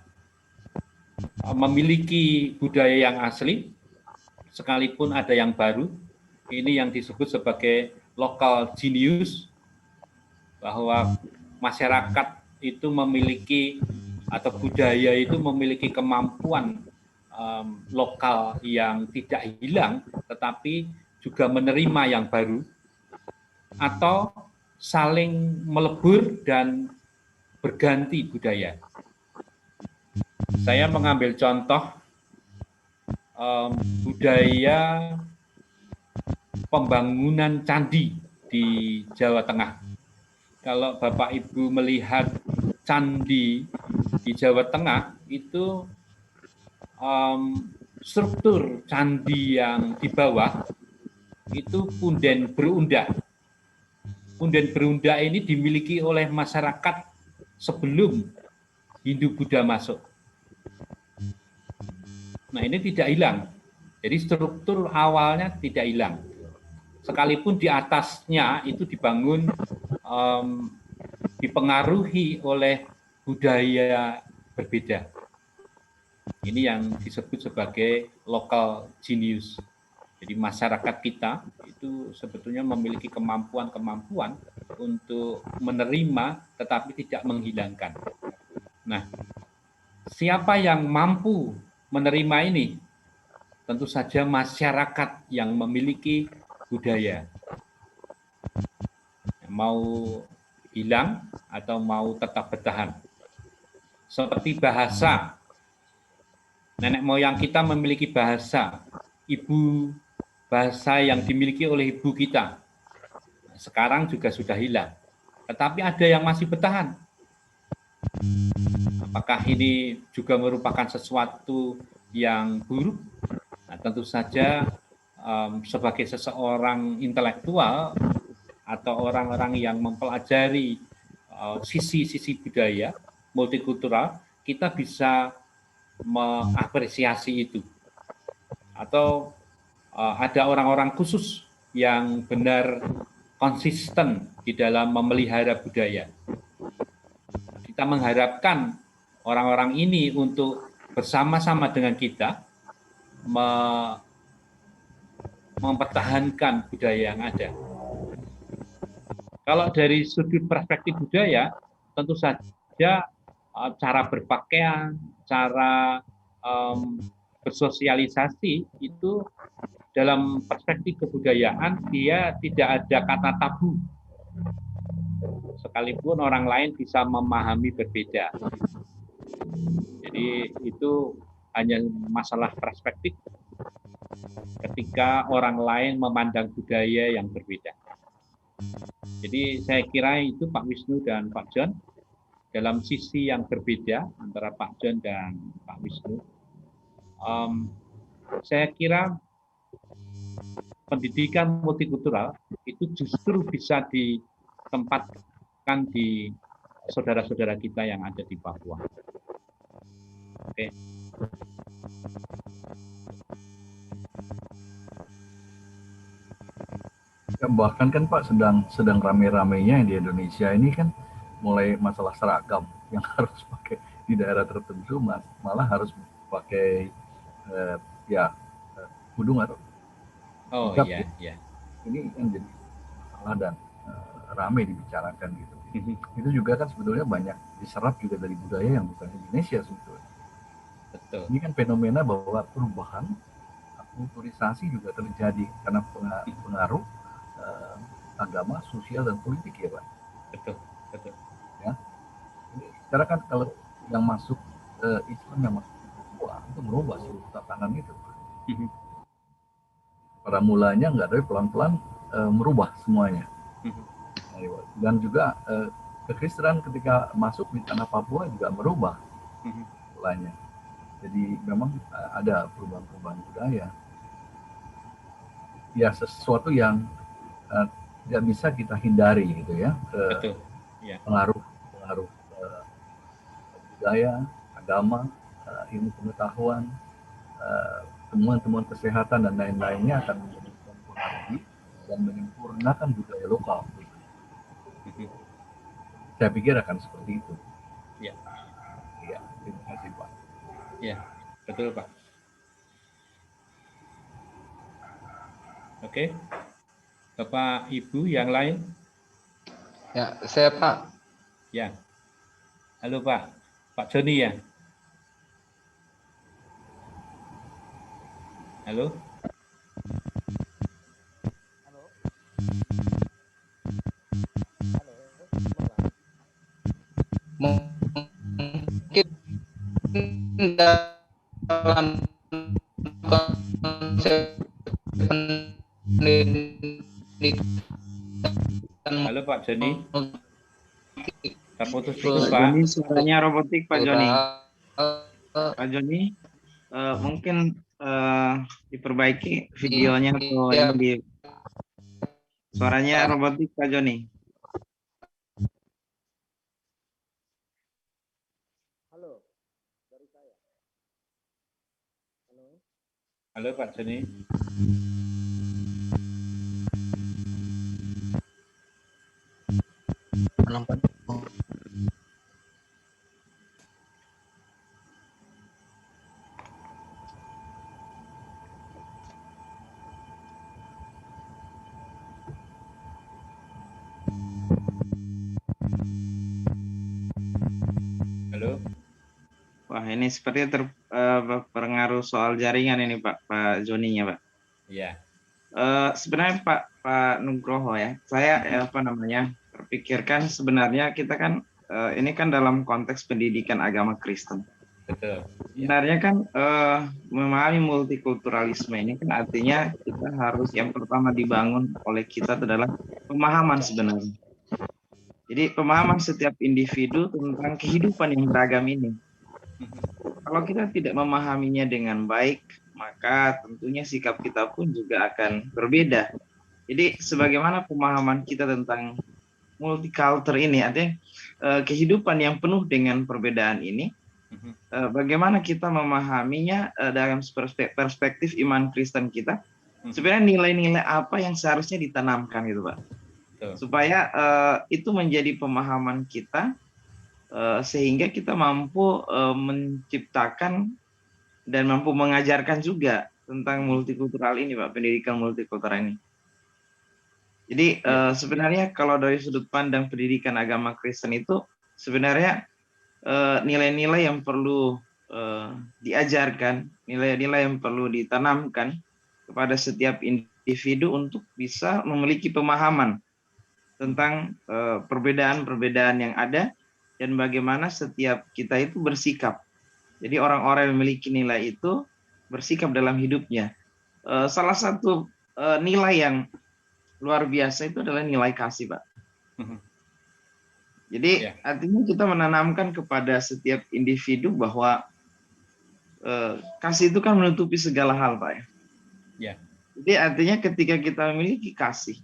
memiliki budaya yang asli sekalipun ada yang baru. Ini yang disebut sebagai local genius, bahwa masyarakat itu memiliki atau budaya itu memiliki kemampuan lokal yang tidak hilang, tetapi juga menerima yang baru, atau saling melebur dan berganti budaya. Saya mengambil contoh budaya pembangunan candi di Jawa Tengah. Kalau Bapak Ibu melihat candi di Jawa Tengah, itu struktur candi yang di bawah itu punden berunda. Punden berunda ini dimiliki oleh masyarakat sebelum Hindu-Buddha masuk. Nah, ini tidak hilang. Jadi struktur awalnya tidak hilang. Sekalipun di atasnya itu dibangun, dipengaruhi oleh budaya berbeda. Ini yang disebut sebagai local genius. Jadi masyarakat kita itu sebetulnya memiliki kemampuan-kemampuan untuk menerima tetapi tidak menghilangkan. Nah, siapa yang mampu menerima ini? Tentu saja masyarakat yang memiliki budaya. Mau hilang atau mau tetap bertahan. Seperti bahasa. Nenek moyang kita memiliki bahasa, bahasa yang dimiliki oleh ibu kita. Sekarang juga sudah hilang. Tetapi ada yang masih bertahan. Apakah ini juga merupakan sesuatu yang buruk? Nah, tentu saja sebagai seseorang intelektual atau orang-orang yang mempelajari sisi-sisi budaya multikultural, kita bisa mengapresiasi itu. Atau ada orang-orang khusus yang benar konsisten di dalam memelihara budaya. Kita mengharapkan orang-orang ini untuk bersama-sama dengan kita mempertahankan budaya yang ada. Kalau dari sudut perspektif budaya, tentu saja cara berpakaian, cara bersosialisasi itu dalam perspektif kebudayaan dia tidak ada kata tabu. Sekalipun orang lain bisa memahami berbeda. Jadi itu hanya masalah perspektif ketika orang lain memandang budaya yang berbeda. Jadi saya kira itu Pak Wisnu dan Pak John dalam sisi yang berbeda antara Pak John dan Pak Wisnu. Saya kira pendidikan multikultural itu justru bisa ditempatkan di saudara-saudara kita yang ada di Papua. Oke. Ya, bahkan kan Pak sedang rame-ramenya di Indonesia ini kan mulai masalah seragam yang harus pakai di daerah tertentu, malah harus pakai kudung atau hijab, iya, iya. Ini yang jadi masalah dan ramai dibicarakan gitu. Itu juga kan sebetulnya banyak diserap juga dari budaya yang bukan Indonesia sebetulnya. Betul. Ini kan fenomena bahwa perubahan akulturisasi juga terjadi karena pengaruh agama, sosial dan politik ya Pak. Betul, betul. Ya. Ini sekarang kan kalau yang masuk Islam yang masuk itu merubah seluruh tatanan itu. Pada mulanya nggak, tapi pelan-pelan merubah semuanya. Dan juga kekristenan ketika masuk di tanah Papua juga merubah polanya. Jadi memang ada perubahan-perubahan budaya. Ya sesuatu yang tidak bisa kita hindari gitu ya. Betul. Ya. Pengaruh budaya, agama, ilmu pengetahuan, temuan-temuan kesehatan dan lain-lainnya akan menjadi mempengaruhi dan menyempurnakan budaya lokal. Saya pikir akan seperti itu. Ya. Ya, terima kasih Pak. Ya, betul Pak. Oke, Bapak Ibu yang lain? Ya, saya Pak. Ya, halo Pak, Pak Joni ya? Halo? Mungkin dalam konsep pendidikan. Halo Pak Joni. Pak Terputus-putus Pak. Joni, suaranya robotik Pak Joni. Pak Joni, mungkin diperbaiki videonya atau ini suaranya robotik Pak Joni. Halo Pak Joni. Halo. Wah, ini sepertinya terpengaruh soal jaringan ini Pak Joninya Pak. Iya. Sebenarnya Pak Nugroho ya, saya terpikirkan sebenarnya kita kan ini kan dalam konteks pendidikan agama Kristen. Betul. Sebenarnya kan memahami multikulturalisme ini kan artinya kita harus yang pertama dibangun oleh kita adalah pemahaman sebenarnya. Jadi pemahaman setiap individu tentang kehidupan yang beragam ini. Kalau kita tidak memahaminya dengan baik, maka tentunya sikap kita pun juga akan berbeda. Jadi sebagaimana pemahaman kita tentang multicultural ini, artinya kehidupan yang penuh dengan perbedaan ini, bagaimana kita memahaminya dalam perspektif iman Kristen kita, sebenarnya nilai-nilai apa yang seharusnya ditanamkan gitu Pak, supaya itu menjadi pemahaman kita, sehingga kita mampu menciptakan dan mampu mengajarkan juga tentang multikultural ini Pak, pendidikan multikultural ini. Jadi sebenarnya kalau dari sudut pandang pendidikan agama Kristen itu sebenarnya nilai-nilai yang perlu diajarkan, nilai-nilai yang perlu ditanamkan kepada setiap individu untuk bisa memiliki pemahaman tentang perbedaan-perbedaan yang ada dan bagaimana setiap kita itu bersikap. Jadi orang-orang yang memiliki nilai itu bersikap dalam hidupnya. Salah satu nilai yang luar biasa itu adalah nilai kasih, Pak. Jadi artinya kita menanamkan kepada setiap individu bahwa kasih itu kan menutupi segala hal, Pak. Ya. Jadi artinya ketika kita memiliki kasih,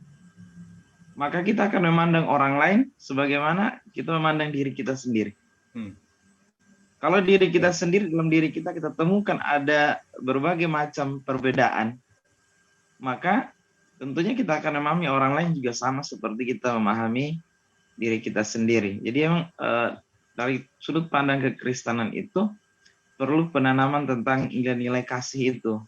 maka kita akan memandang orang lain sebagaimana kita memandang diri kita sendiri. Kalau diri kita sendiri, dalam diri kita temukan ada berbagai macam perbedaan, maka tentunya kita akan memahami orang lain juga sama seperti kita memahami diri kita sendiri. Jadi memang dari sudut pandang kekristenan itu perlu penanaman tentang nilai-nilai kasih itu,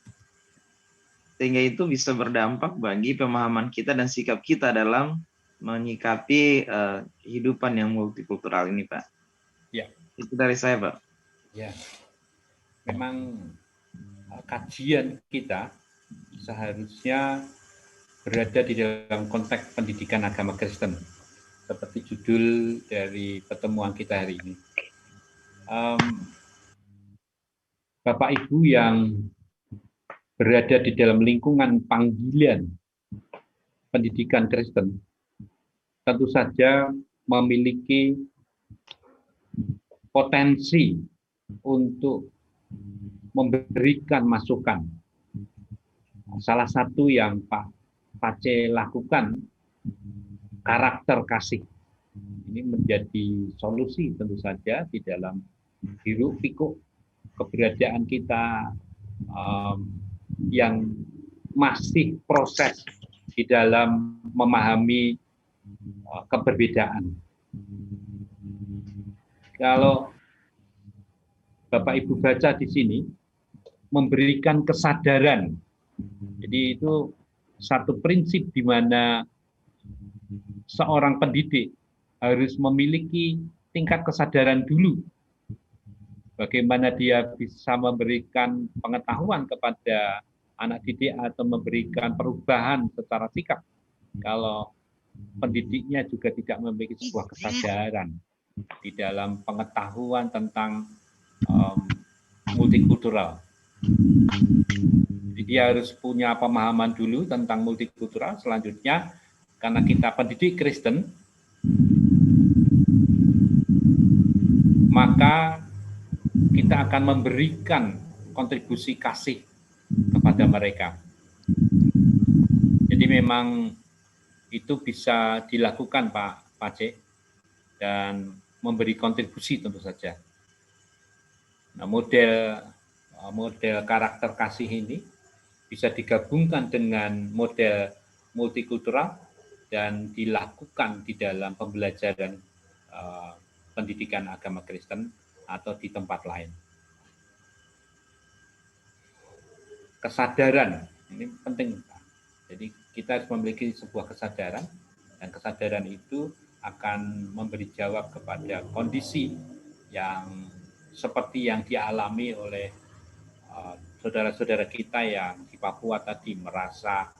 sehingga itu bisa berdampak bagi pemahaman kita dan sikap kita dalam menyikapi kehidupan yang multikultural ini, Pak. Ya. Itu dari saya, Pak. Ya, memang kajian kita seharusnya berada di dalam konteks pendidikan agama Kristen, seperti judul dari pertemuan kita hari ini. Bapak Ibu yang berada di dalam lingkungan panggilan pendidikan Kristen, tentu saja memiliki potensi untuk memberikan masukan. Salah satu yang Pak Pace lakukan, karakter kasih. Ini menjadi solusi tentu saja di dalam hiruk pikuk keberadaan kita yang masih proses di dalam memahami keberbedaan. Kalau Bapak Ibu baca di sini, memberikan kesadaran. Jadi itu satu prinsip di mana seorang pendidik harus memiliki tingkat kesadaran dulu. Bagaimana dia bisa memberikan pengetahuan kepada anak didik atau memberikan perubahan secara sikap. Kalau pendidiknya juga tidak memiliki sebuah kesadaran di dalam pengetahuan tentang multikultural. Jadi dia harus punya pemahaman dulu tentang multikultural. Selanjutnya, karena kita pendidik Kristen, maka kita akan memberikan kontribusi kasih kepada mereka. Jadi memang itu bisa dilakukan Pak Pace dan memberi kontribusi tentu saja. Nah, model karakter kasih ini bisa digabungkan dengan model multikultural dan dilakukan di dalam pembelajaran pendidikan agama Kristen atau di tempat lain. Kesadaran ini penting, Pak. Jadi kita harus memiliki sebuah kesadaran, dan kesadaran itu akan memberi jawab kepada kondisi yang seperti yang dialami oleh saudara-saudara kita yang di Papua tadi merasa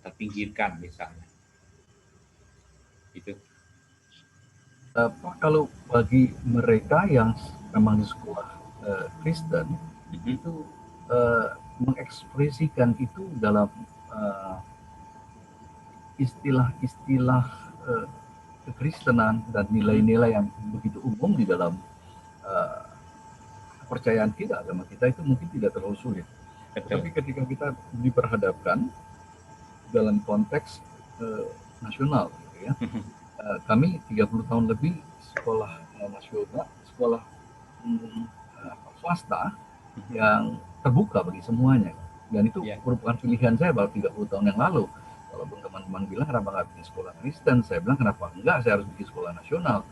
terpinggirkan misalnya. Itu. Pak, kalau bagi mereka yang memang di sekolah Kristen, itu mengekspresikan itu dalam istilah-istilah kekristenan dan nilai-nilai yang begitu umum di dalam kepercayaan kita, agama kita, itu mungkin tidak terlalu sulit. Tapi ketika kita diperhadapkan dalam konteks nasional, gitu ya, kami 30 tahun lebih sekolah nasional, sekolah swasta yang terbuka bagi semuanya, dan itu merupakan pilihan saya baru 30 tahun yang lalu. Walaupun teman-teman bilang kenapa nggak bikin sekolah Kristen, saya bilang kenapa enggak, saya harus bikin sekolah nasional.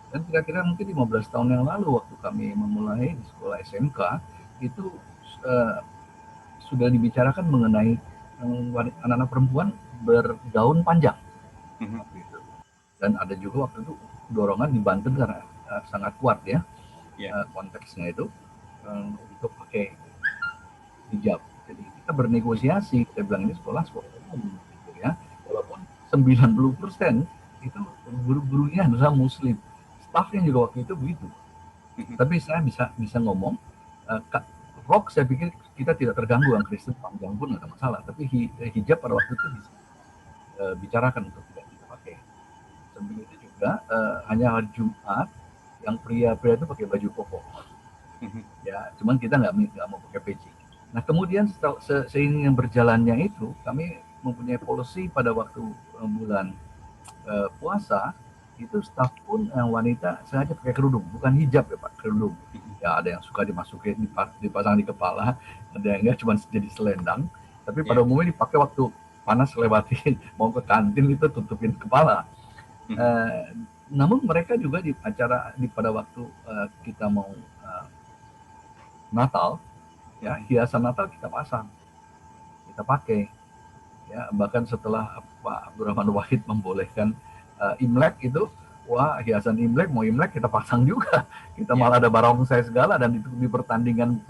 Dan kira-kira mungkin 15 tahun yang lalu waktu kami memulai di sekolah SMK itu sudah dibicarakan mengenai anak-anak perempuan bergaun panjang. Dan ada juga waktu itu dorongan di Banten karena sangat kuat ya, konteksnya itu untuk pakai hijab. Jadi kita bernegosiasi, kita bilang ini sekolah umum gitu ya. Walaupun 90% itu guru-gurunya adalah Muslim, stafnya juga waktu itu begitu. Tapi saya bisa ngomong, rok saya pikir kita tidak terganggu, yang Kristen panjang pun nggak ada masalah. Tapi hijab pada waktu itu bisa bicarakan untuk tidak kita pakai. Sambil itu juga hanya hari Jumat yang pria-pria itu pakai baju koko. Ya, cuman kita nggak mau pakai peci. Nah kemudian seiring berjalannya itu, kami mempunyai policy pada waktu bulan puasa itu staf pun yang wanita sengaja pakai kerudung, bukan hijab ya Pak, kerudung. Ya ada yang suka dimasukin, dipasang di kepala, ada yang enggak cuma jadi selendang. Tapi pada umumnya dipakai waktu panas lewatin mau ke kantin itu tutupin kepala. Namun mereka juga di acara pada waktu kita mau Natal, ya hiasan Natal kita pasang, kita pakai. Ya bahkan setelah Pak Abdurrahman Wahid membolehkan Imlek itu, wah hiasan Imlek mau Imlek kita pasang juga. Kita malah ada barongsai segala, dan itu di pertandingan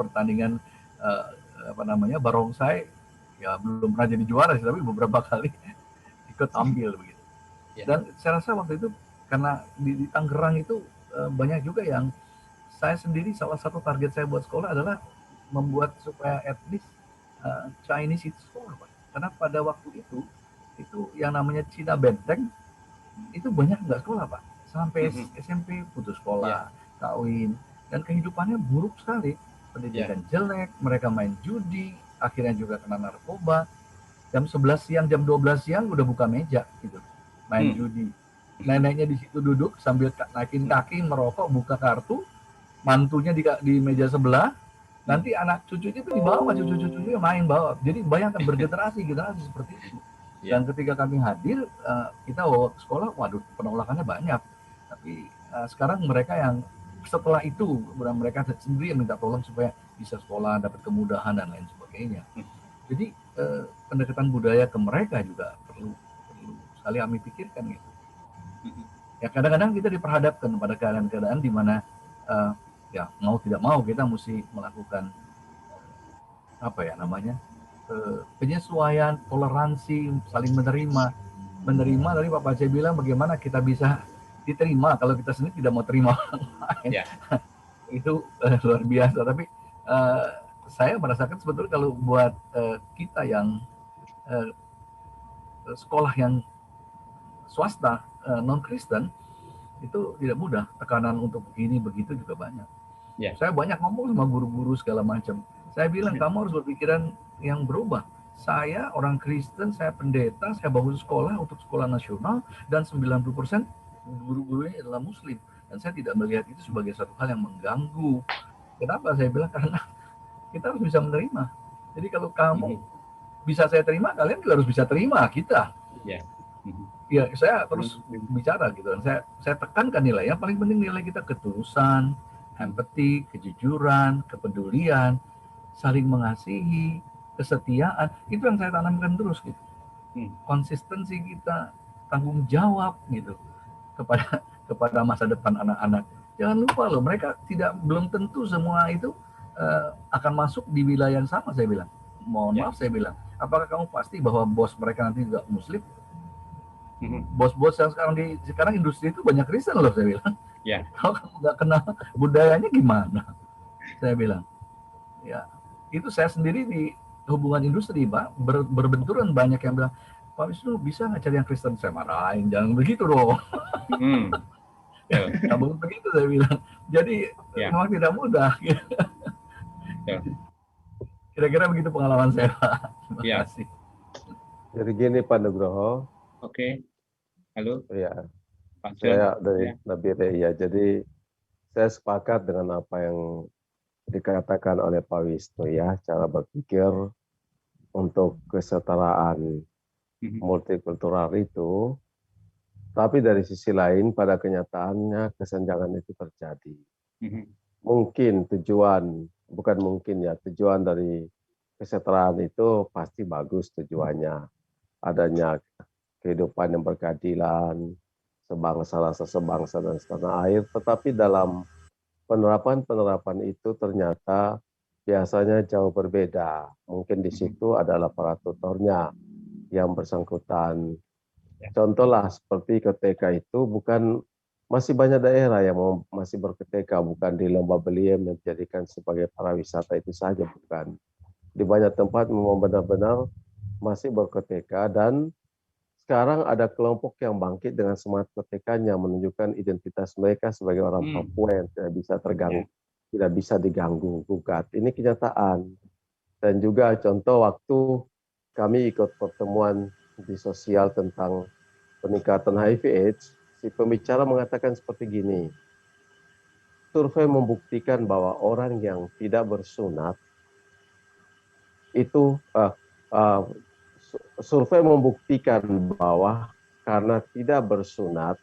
barongsai ya belum pernah jadi juara sih, tapi beberapa kali ikut tampil begitu. Dan saya rasa waktu itu karena di Tangerang itu banyak juga yang saya sendiri, salah satu target saya buat sekolah adalah membuat supaya at least Chinese itu sekolah, Pak. Karena pada waktu itu yang namanya Cina Benteng itu banyak nggak sekolah, Pak. sampai SMP putus sekolah, kawin, dan kehidupannya buruk sekali. Pendidikan jelek, mereka main judi, akhirnya juga kena narkoba. Jam 11 siang, jam 12 siang udah buka meja gitu, main judi. Neneknya di situ duduk sambil naikin kaki, merokok, buka kartu, mantunya di meja sebelah, nanti anak cucunya itu di bawah, cucu-cucunya main bawah. Jadi bayangkan generasi seperti itu. Dan ketika kami hadir, kita bawa ke sekolah, waduh penolakannya banyak. Tapi sekarang mereka yang setelah itu, mereka sendiri yang minta tolong supaya bisa sekolah, dapat kemudahan dan lain sebagainya. Jadi pendekatan budaya ke mereka juga perlu sekali kami pikirkan gitu. Ya kadang-kadang kita diperhadapkan pada keadaan-keadaan di mana ya mau tidak mau kita mesti melakukan penyesuaian, toleransi, saling menerima dari Pak Aceh bilang bagaimana kita bisa diterima kalau kita sendiri tidak mau terima orang lain. Itu luar biasa. Tapi saya merasakan sebetulnya kalau buat kita yang sekolah yang swasta non Kristen itu tidak mudah, tekanan untuk begini begitu juga banyak. Saya banyak ngomong sama guru-guru segala macam. Saya bilang kamu harus berpikiran yang berubah. Saya orang Kristen, saya pendeta, saya bangun sekolah untuk sekolah nasional dan 90% guru-gurunya adalah Muslim. Dan saya tidak melihat itu sebagai satu hal yang mengganggu. Kenapa? Saya bilang karena kita harus bisa menerima. Jadi kalau kamu bisa saya terima, kalian juga harus bisa terima kita. Ya, saya terus bicara gitu. Dan saya tekankan nilai. Yang paling penting nilai kita ketulusan, empati, kejujuran, kepedulian, saling mengasihi, kesetiaan. Itu yang saya tanamkan terus gitu. Konsistensi kita, tanggung jawab gitu kepada masa depan anak-anak. Jangan lupa loh, mereka belum tentu semua itu akan masuk di wilayah yang sama, saya bilang. Mohon maaf saya bilang. Apakah kamu pasti bahwa bos mereka nanti juga Muslim? Bos-bos yang sekarang industri itu banyak Kristen loh, saya bilang. Kalau kamu nggak kenal budayanya gimana? Saya bilang. Ya, itu saya sendiri di hubungan industri, Pak, berbenturan banyak yang bilang, Pak Wisnu bisa nggak cari yang Kristen? Saya marahin, jangan begitu dong. Nggak begitu saya bilang. Jadi memang tidak mudah. Kira-kira begitu pengalaman saya, Pak. Terima kasih. Jadi gini Pak Nugroho. Halo. Ya, saya dari Nabire. Ya, jadi saya sepakat dengan apa yang dikatakan oleh Pak Wisnu ya, cara berpikir untuk kesetaraan multikultural itu. Tapi dari sisi lain pada kenyataannya kesenjangan itu terjadi. Mungkin tujuan dari kesetaraan itu pasti bagus tujuannya. Adanya kehidupan yang berkeadilan, sebangsa dan setanah air, tetapi dalam penerapan itu ternyata biasanya jauh berbeda. Mungkin di situ adalah para tutornya yang bersangkutan. Contohlah seperti ketika itu masih banyak daerah yang masih berketika, bukan di Lembah Beliem yang dijadikan sebagai pariwisata itu saja, bukan. Di banyak tempat memang benar-benar masih berketika, dan sekarang ada kelompok yang bangkit dengan semangat ketekanya, menunjukkan identitas mereka sebagai orang Papua yang tidak bisa terganggu, tidak bisa diganggu gugat. Ini kenyataan. Dan juga contoh waktu kami ikut pertemuan di sosial tentang peningkatan HIV/AIDS, si pembicara mengatakan seperti gini, survei membuktikan bahwa orang yang tidak bersunat itu survei membuktikan bahwa karena tidak bersunat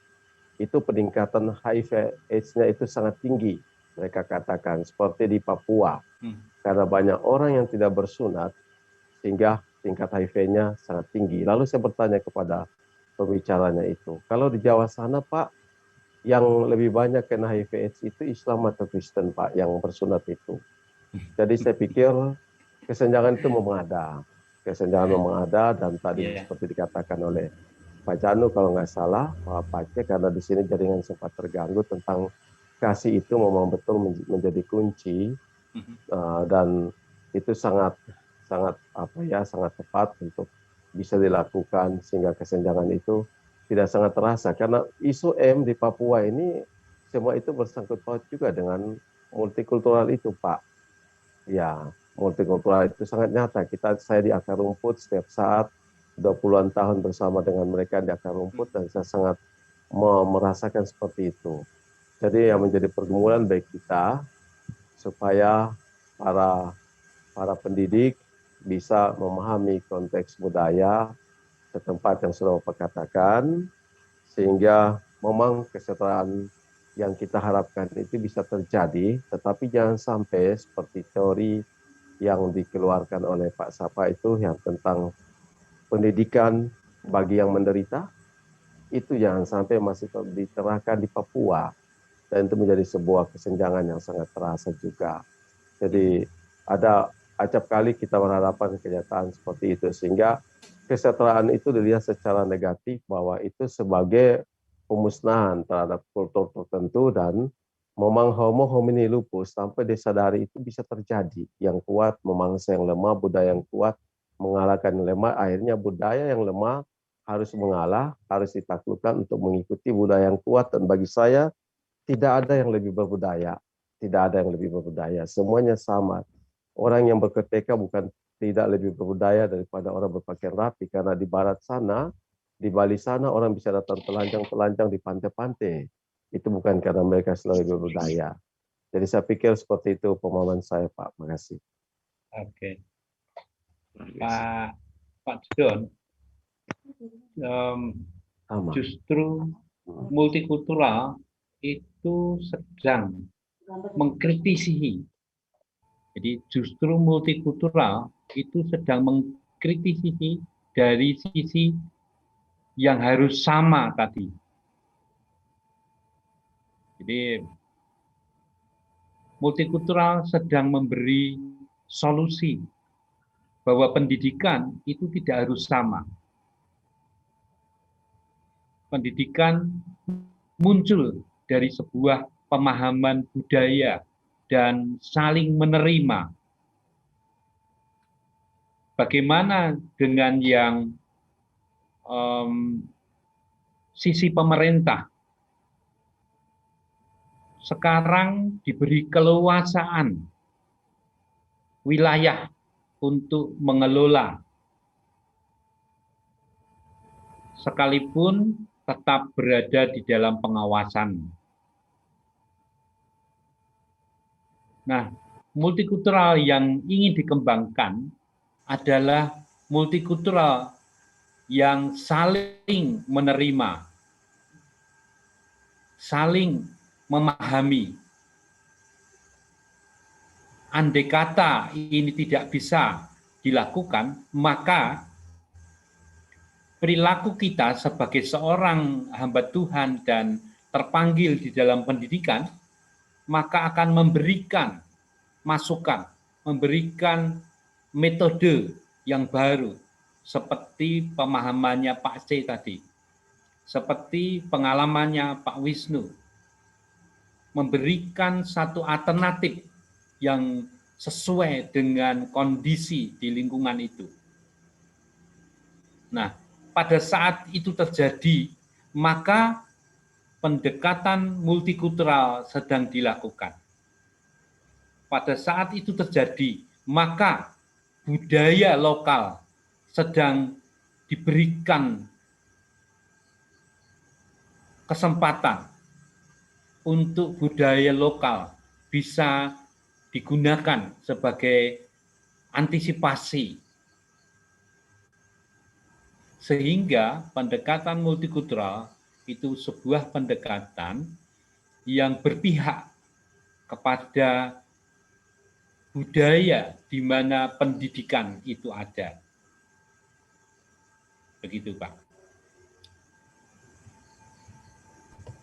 itu peningkatan HIV/AIDS-nya itu sangat tinggi. Mereka katakan seperti di Papua, karena banyak orang yang tidak bersunat sehingga tingkat HIV-nya sangat tinggi. Lalu saya bertanya kepada pembicaranya itu, kalau di Jawa sana Pak, yang lebih banyak kena HIV/AIDS itu Islam atau Kristen Pak yang bersunat itu? Jadi saya pikir kesenjangan itu memang ada, dan tadi seperti dikatakan oleh Pak Janu kalau nggak salah, Pak Aceh, karena di sini jaringan sempat terganggu tentang kasih itu memang betul menjadi kunci, dan itu sangat tepat untuk bisa dilakukan sehingga kesenjangan itu tidak sangat terasa karena isu M di Papua ini semua itu bersangkut paut juga dengan multikultural itu, Pak. Ya, multikultural itu sangat nyata. Saya di akar rumput setiap saat 20-an tahun bersama dengan mereka di akar rumput dan saya sangat merasakan seperti itu. Jadi yang menjadi pergumulan baik kita supaya para pendidik bisa memahami konteks budaya setempat yang sudah Bapak katakan, sehingga memang kesetaraan yang kita harapkan itu bisa terjadi, tetapi jangan sampai seperti teori yang dikeluarkan oleh Pak Sapa itu yang tentang pendidikan bagi yang menderita, itu jangan sampai masih diterapkan di Papua. Dan itu menjadi sebuah kesenjangan yang sangat terasa juga. Jadi acap kali kita berhadapan kenyataan seperti itu, sehingga kesetaraan itu dilihat secara negatif bahwa itu sebagai pemusnahan terhadap kultur tertentu dan memang homo homini lupus tanpa disadari itu bisa terjadi. Yang kuat memangsa yang lemah, budaya yang kuat mengalahkan yang lemah, akhirnya budaya yang lemah harus mengalah, harus ditaklukkan untuk mengikuti budaya yang kuat. Dan bagi saya tidak ada yang lebih berbudaya, tidak ada yang lebih berbudaya, semuanya sama. Orang yang berketika bukan tidak lebih berbudaya daripada orang berpakaian rapi, karena di barat sana, di Bali sana orang bisa datang telanjang-telanjang di pantai-pantai. Itu bukan karena mereka selalu berbudaya. Jadi saya pikir seperti itu pemahaman saya, Pak. Makasih. Oke. Pak John, justru multikultural itu sedang mengkritisi. Jadi justru multikultural itu sedang mengkritisi dari sisi yang harus sama tadi. Jadi multikultural sedang memberi solusi bahwa pendidikan itu tidak harus sama. Pendidikan muncul dari sebuah pemahaman budaya dan saling menerima. Bagaimana dengan yang sisi pemerintah? Sekarang diberi keleluasaan wilayah untuk mengelola, sekalipun tetap berada di dalam pengawasan. Nah, multikultural yang ingin dikembangkan adalah multikultural yang saling menerima, saling memahami. Andai kata ini tidak bisa dilakukan, maka perilaku kita sebagai seorang hamba Tuhan dan terpanggil di dalam pendidikan, maka akan memberikan masukan, memberikan metode yang baru, seperti pemahamannya Pak C tadi, seperti pengalamannya Pak Wisnu, memberikan satu alternatif yang sesuai dengan kondisi di lingkungan itu. Nah, pada saat itu terjadi, maka pendekatan multikultural sedang dilakukan. Pada saat itu terjadi, maka budaya lokal sedang diberikan kesempatan untuk budaya lokal bisa digunakan sebagai antisipasi. Sehingga pendekatan multikultural itu sebuah pendekatan yang berpihak kepada budaya di mana pendidikan itu ada. Begitu, Pak.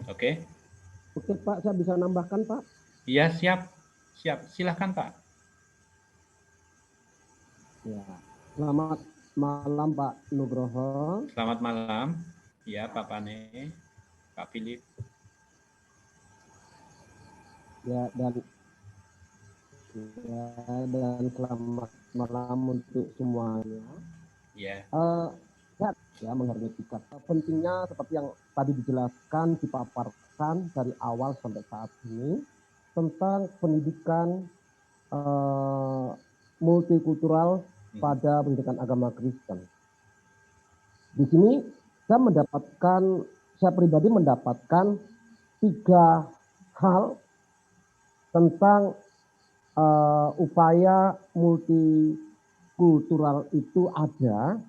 Oke? Oke, Pak, saya bisa nambahkan, Pak? Iya, siap. Siap. Silakan, Pak. Ya. Selamat malam, Pak Nugroho. Selamat malam. Ya, Pak Pane, Pak Philip. Ya, dan selamat malam untuk semuanya. Ya. ya, menghargai etikat. Pentingnya seperti yang tadi dijelaskan, dipaparkan dari awal sampai saat ini tentang pendidikan multikultural pada pendidikan agama Kristen. Di sini saya pribadi mendapatkan 3 hal tentang upaya multikultural itu ada.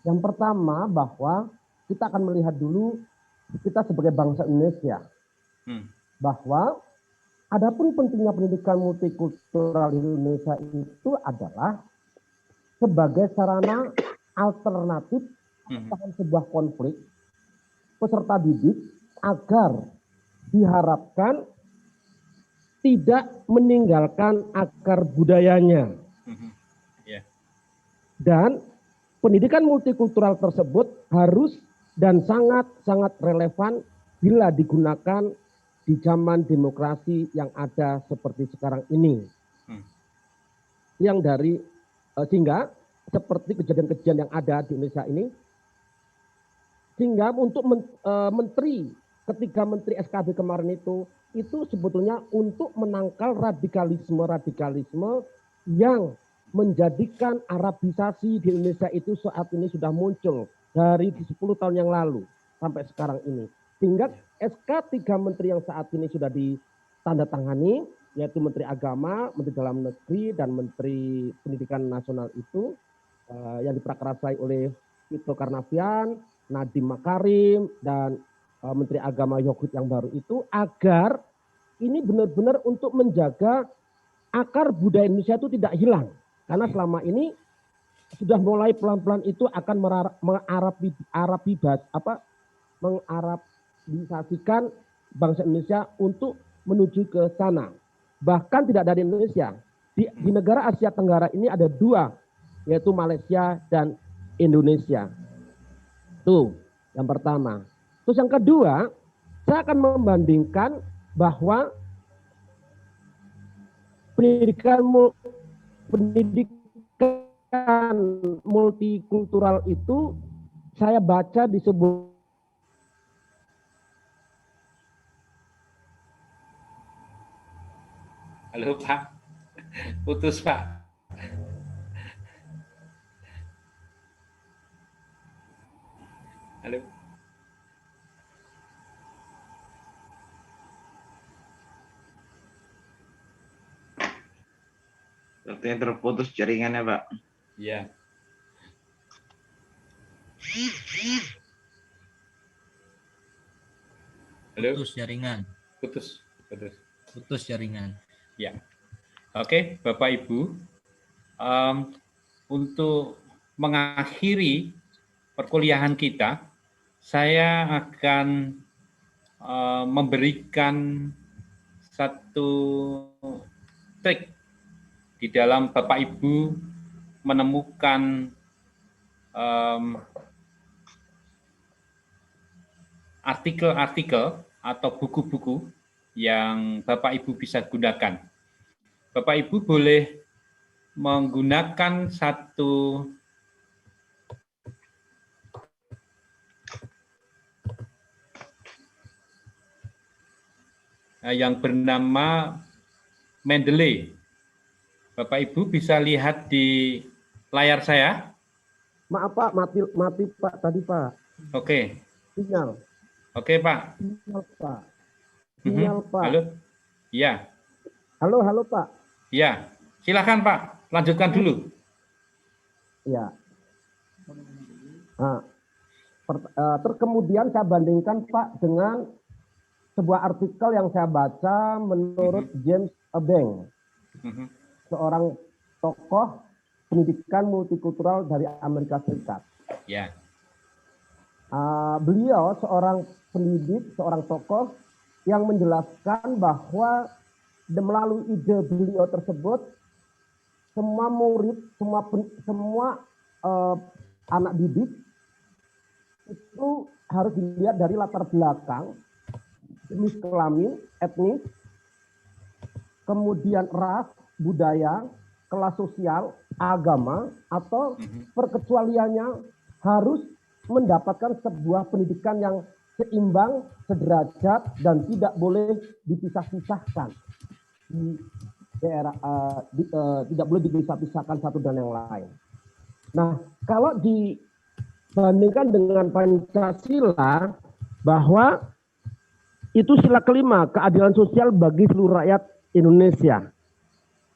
Yang pertama bahwa kita akan melihat dulu kita sebagai bangsa Indonesia bahwa adapun pentingnya pendidikan multikultural di Indonesia itu adalah sebagai sarana alternatif dalam sebuah konflik peserta didik agar diharapkan tidak meninggalkan akar budayanya. Dan pendidikan multikultural tersebut harus dan sangat-sangat relevan bila digunakan di zaman demokrasi yang ada seperti sekarang ini. Sehingga seperti kejadian-kejadian yang ada di Indonesia ini, sehingga untuk ketika Menteri SKB kemarin itu sebetulnya untuk menangkal radikalisme yang menjadikan Arabisasi di Indonesia itu saat ini sudah muncul dari 10 tahun yang lalu sampai sekarang ini. Sehingga SK 3 menteri yang saat ini sudah ditandatangani, yaitu Menteri Agama, Menteri Dalam Negeri, dan Menteri Pendidikan Nasional itu yang diprakarasai oleh Tito Karnavian, Nadiem Makarim, dan Menteri Agama Yoghurt yang baru itu, agar ini benar-benar untuk menjaga akar budaya Indonesia itu tidak hilang. Karena selama ini sudah mulai pelan-pelan itu akan mengarabisasikan bangsa Indonesia untuk menuju ke sana. Bahkan tidak dari Indonesia. Di negara Asia Tenggara ini ada 2, yaitu Malaysia dan Indonesia. Itu yang pertama. Terus yang kedua, saya akan membandingkan bahwa pendidikan multikultural itu saya baca di sebuah Halo Pak, putus Pak. Halo. Sepertinya terputus jaringannya, Pak. Iya. Halo. Putus jaringan. Putus jaringan. Ya. Oke, Bapak Ibu, untuk mengakhiri perkuliahan kita, saya akan memberikan satu trik di dalam Bapak Ibu menemukan artikel-artikel atau buku-buku yang Bapak Ibu bisa gunakan. Bapak Ibu boleh menggunakan satu yang bernama Mendeley. Bapak Ibu bisa lihat di layar saya. Maaf Pak, mati Pak tadi Pak. Oke. Sinyal. Oke Pak. Sinyal Pak. Sinyal Pak. Halo. Iya. Halo Pak. Iya. Silakan Pak, lanjutkan dulu. Iya. Nah, kemudian saya bandingkan Pak dengan sebuah artikel yang saya baca menurut James Abeng, seorang tokoh pendidikan multikultural dari Amerika Serikat. Ya. Beliau seorang pendidik, seorang tokoh yang menjelaskan bahwa melalui ide beliau tersebut, semua murid, semua anak didik itu harus dilihat dari latar belakang, jenis kelamin, etnis, kemudian ras, budaya, kelas sosial, agama, atau perkecualiannya harus mendapatkan sebuah pendidikan yang seimbang, sederajat, dan tidak boleh dipisah-pisahkan di daerah, tidak boleh dipisah-pisahkan satu dan yang lain. Nah, kalau dibandingkan dengan Pancasila, bahwa itu sila kelima, keadilan sosial bagi seluruh rakyat Indonesia.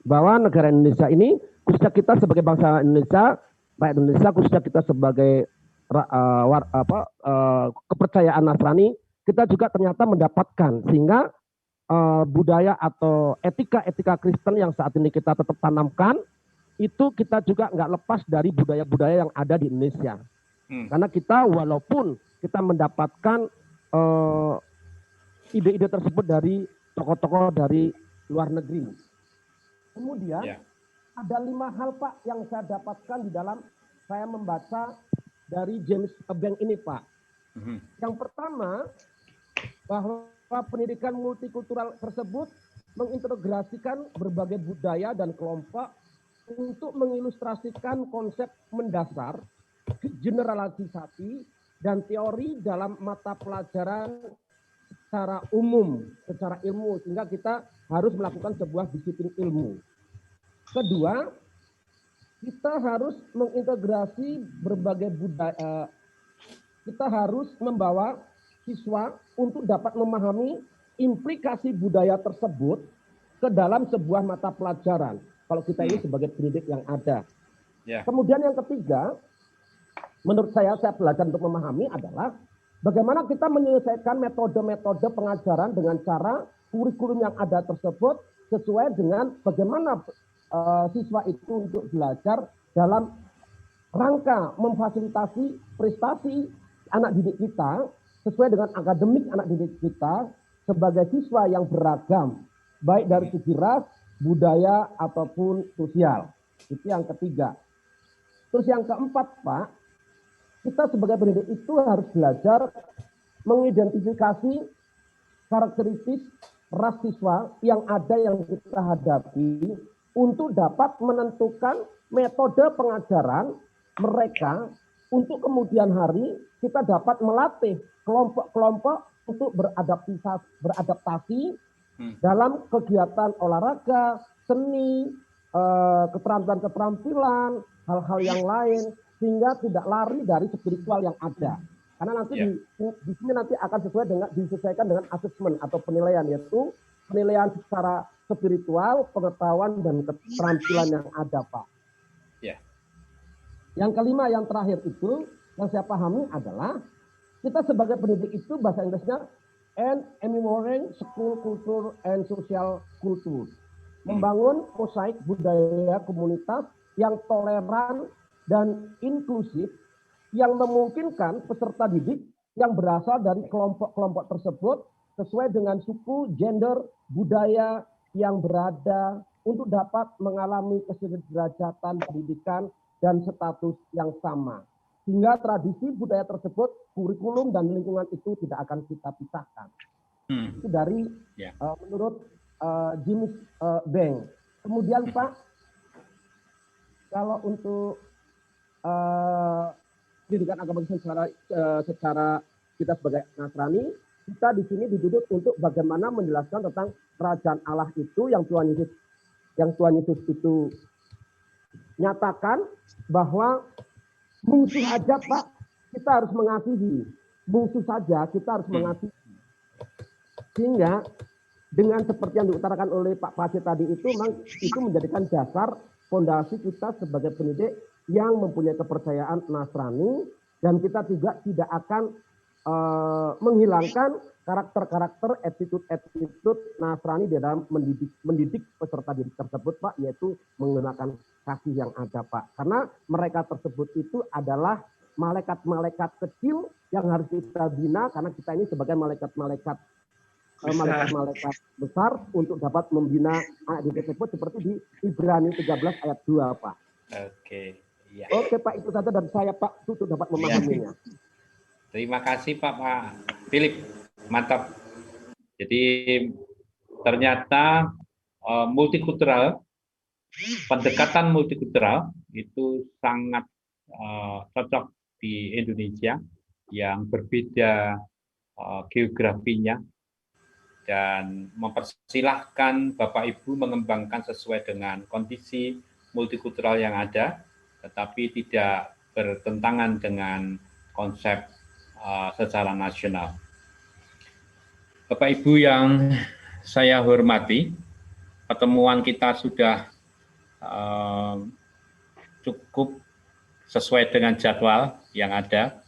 Bahwa negara Indonesia ini, khususnya kita sebagai bangsa Indonesia, rakyat Indonesia, khususnya kita sebagai kepercayaan Nasrani, kita juga ternyata mendapatkan, sehingga budaya atau etika Kristen yang saat ini kita tetap tanamkan, itu kita juga nggak lepas dari budaya-budaya yang ada di Indonesia. Karena kita walaupun kita mendapatkan ide-ide tersebut dari tokoh-tokoh dari luar negeri. Kemudian ada 5 hal Pak yang saya dapatkan di dalam saya membaca dari James Bank ini Pak. Yang pertama, bahwa pendidikan multikultural tersebut mengintegrasikan berbagai budaya dan kelompok untuk mengilustrasikan konsep mendasar, generalisasi, dan teori dalam mata pelajaran secara umum, secara ilmu, sehingga kita harus melakukan sebuah disiplin ilmu. Kedua, kita harus mengintegrasi berbagai budaya, kita harus membawa siswa untuk dapat memahami implikasi budaya tersebut ke dalam sebuah mata pelajaran. Kalau kita ini sebagai pendidik yang ada. Kemudian yang ketiga, menurut saya belajar untuk memahami adalah bagaimana kita menyelesaikan metode-metode pengajaran dengan cara kurikulum yang ada tersebut sesuai dengan bagaimana siswa itu untuk belajar dalam rangka memfasilitasi prestasi anak didik kita sesuai dengan akademik anak didik kita sebagai siswa yang beragam, baik dari segi ras, budaya, ataupun sosial. Itu yang ketiga. Terus yang keempat, Pak, kita sebagai pendidik itu harus belajar mengidentifikasi karakteristik ras siswa yang ada yang kita hadapi untuk dapat menentukan metode pengajaran mereka untuk kemudian hari kita dapat melatih kelompok-kelompok untuk beradaptasi dalam kegiatan olahraga, seni, keterampilan-keterampilan, hal-hal yang lain, sehingga tidak lari dari spiritual yang ada. Karena nanti di sini nanti akan disesuaikan dengan asesmen atau penilaian, yaitu penilaian secara spiritual, pengetahuan, dan keterampilan yang ada, Pak. Yang kelima, yang terakhir itu, yang saya pahami adalah kita sebagai pendidik itu bahasa Inggrisnya and empowering school culture and social culture. Membangun mosaik budaya komunitas yang toleran dan inklusif yang memungkinkan peserta didik yang berasal dari kelompok-kelompok tersebut sesuai dengan suku, gender, budaya yang berada untuk dapat mengalami kesederajatan pendidikan dan status yang sama. Sehingga tradisi budaya tersebut, kurikulum dan lingkungan itu tidak akan kita pisahkan. Itu dari menurut James Bank. Kemudian Pak, kalau untuk pendidikan agama secara kita sebagai Nasrani, kita di sini dituntut untuk bagaimana menjelaskan tentang kerajaan Allah itu yang Tuhan Yesus itu nyatakan bahwa musuh aja Pak kita harus mengasihi, musuh saja kita harus mengasihi. Sehingga dengan seperti yang diutarakan oleh Pak Pasir tadi itu memang itu menjadikan dasar fondasi kita sebagai pendidik yang mempunyai kepercayaan Nasrani, dan kita juga tidak akan menghilangkan karakter-karakter, attitude Nasrani dalam mendidik peserta didik tersebut, Pak, yaitu menggunakan kasih yang ada, Pak. Karena mereka tersebut itu adalah malaikat-malaikat kecil yang harus kita bina, karena kita ini sebagai malaikat-malaikat besar untuk dapat membina anak didik tersebut seperti di Ibrani 13 ayat 2, Pak. Oke, ya. Oke, Pak, itu saja dari saya, Pak, untuk dapat memahaminya. Terima kasih Pak Philip, mantap. Jadi ternyata multikultural, pendekatan multikultural itu sangat cocok di Indonesia yang berbeda geografinya, dan mempersilahkan Bapak Ibu mengembangkan sesuai dengan kondisi multikultural yang ada, tetapi tidak bertentangan dengan konsep secara nasional. Bapak Ibu yang saya hormati, pertemuan kita sudah cukup sesuai dengan jadwal yang ada,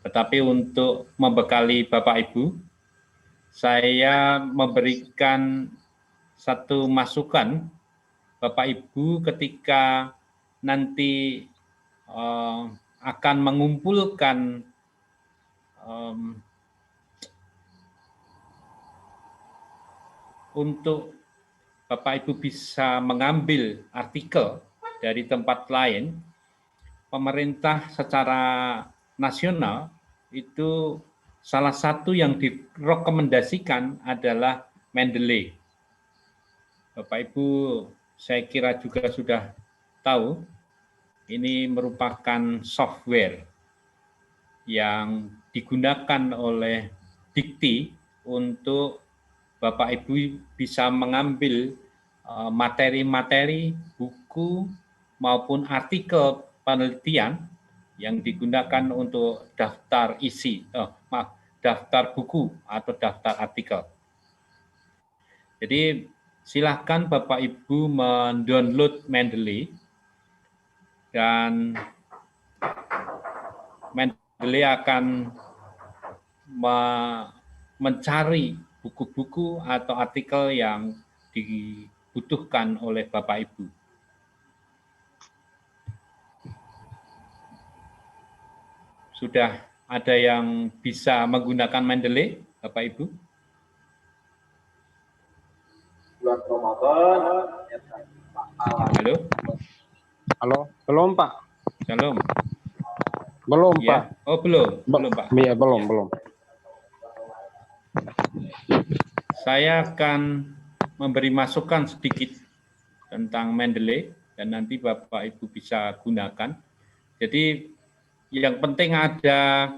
tetapi untuk membekali Bapak Ibu, saya memberikan satu masukan Bapak Ibu ketika nanti akan mengumpulkan untuk Bapak Ibu bisa mengambil artikel dari tempat lain. Pemerintah secara nasional itu salah satu yang direkomendasikan adalah Mendeley. Bapak Ibu saya kira juga sudah tahu, ini merupakan software yang digunakan oleh Dikti untuk Bapak Ibu bisa mengambil materi-materi, buku, maupun artikel penelitian yang digunakan untuk daftar daftar buku atau daftar artikel. Jadi silakan Bapak Ibu mendownload Mendeley, dan Mendeley akan mencari buku-buku atau artikel yang dibutuhkan oleh Bapak Ibu. Sudah ada yang bisa menggunakan Mendeley, Bapak Ibu? Halo? Halo, belum Pak. Shalom. Belum Ya. Pak. Oh belum, belum Pak. Iya belum. Saya akan memberi masukan sedikit tentang Mendeley dan nanti Bapak Ibu bisa gunakan. Jadi yang penting ada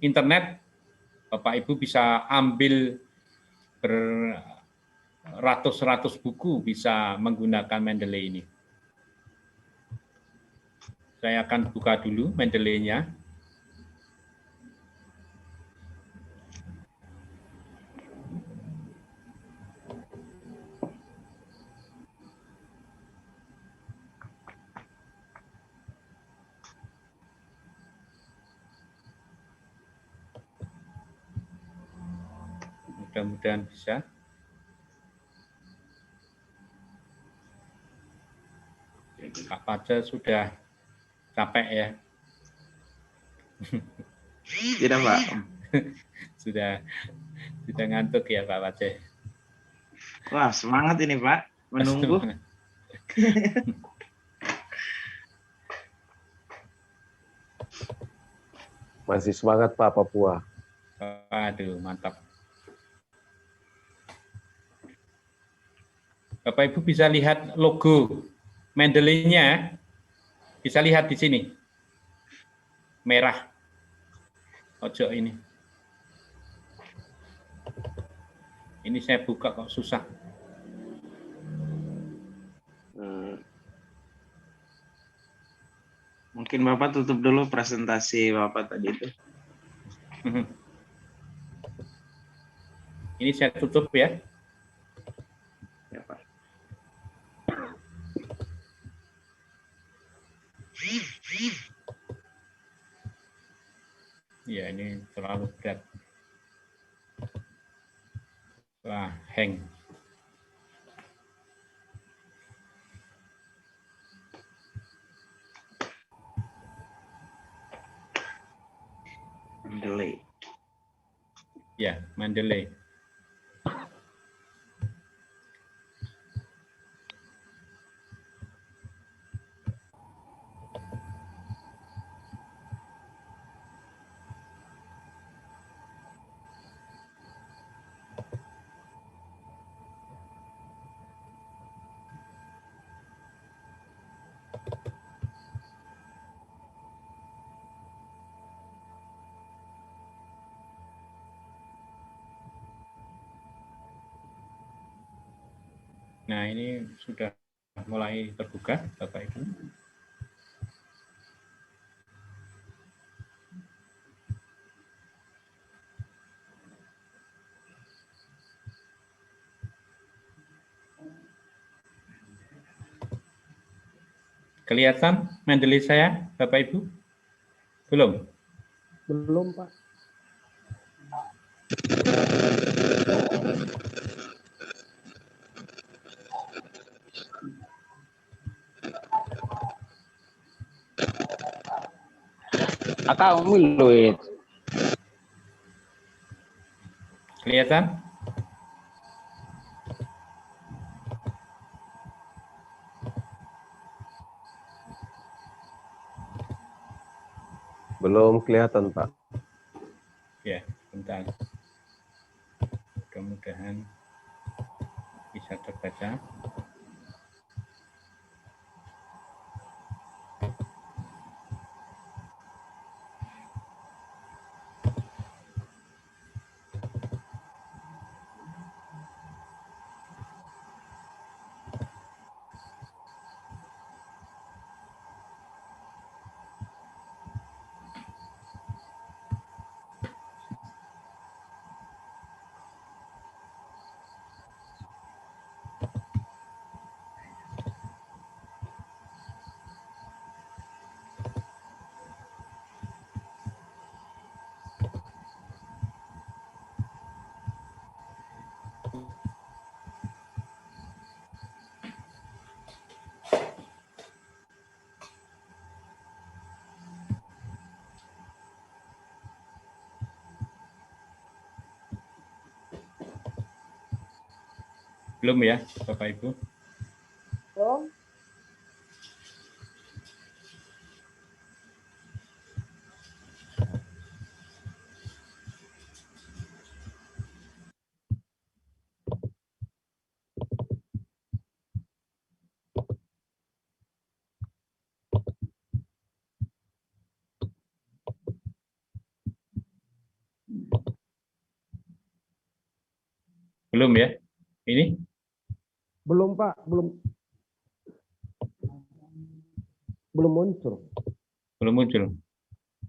internet, Bapak Ibu bisa ambil beratus-ratus buku bisa menggunakan Mendeley ini. Saya akan buka dulu Mendeley-nya. Mudah-mudahan bisa. Kak Pace sudah capek ya? Tidak, Pak. sudah ngantuk ya Pak Pace? Wah, semangat ini Pak, menunggu. Masih semangat Pak Papua. Aduh, mantap. Bapak Ibu bisa lihat logo Mendeley-nya, bisa lihat di sini. Merah. Ojo ini. Ini saya buka kok susah. Mungkin Bapak tutup dulu presentasi Bapak tadi itu. Ini saya tutup ya. Ya, Pak. Ya, ini terlalu berat. Wah, hang. Mendeley. Ya, Mendeley. Nah, ini sudah mulai terbuka, Bapak Ibu. Kelihatan Mendeley saya, Bapak Ibu? Belum? Belum, Pak. Akak Luit. Kelihatan? Belum kelihatan, Pak. Ya, bentar. Mudah-mudahan bisa terbaca. Belum ya, Bapak Ibu? Belum. Belum ya? Ini? Belum, Pak. Belum muncul. Belum muncul.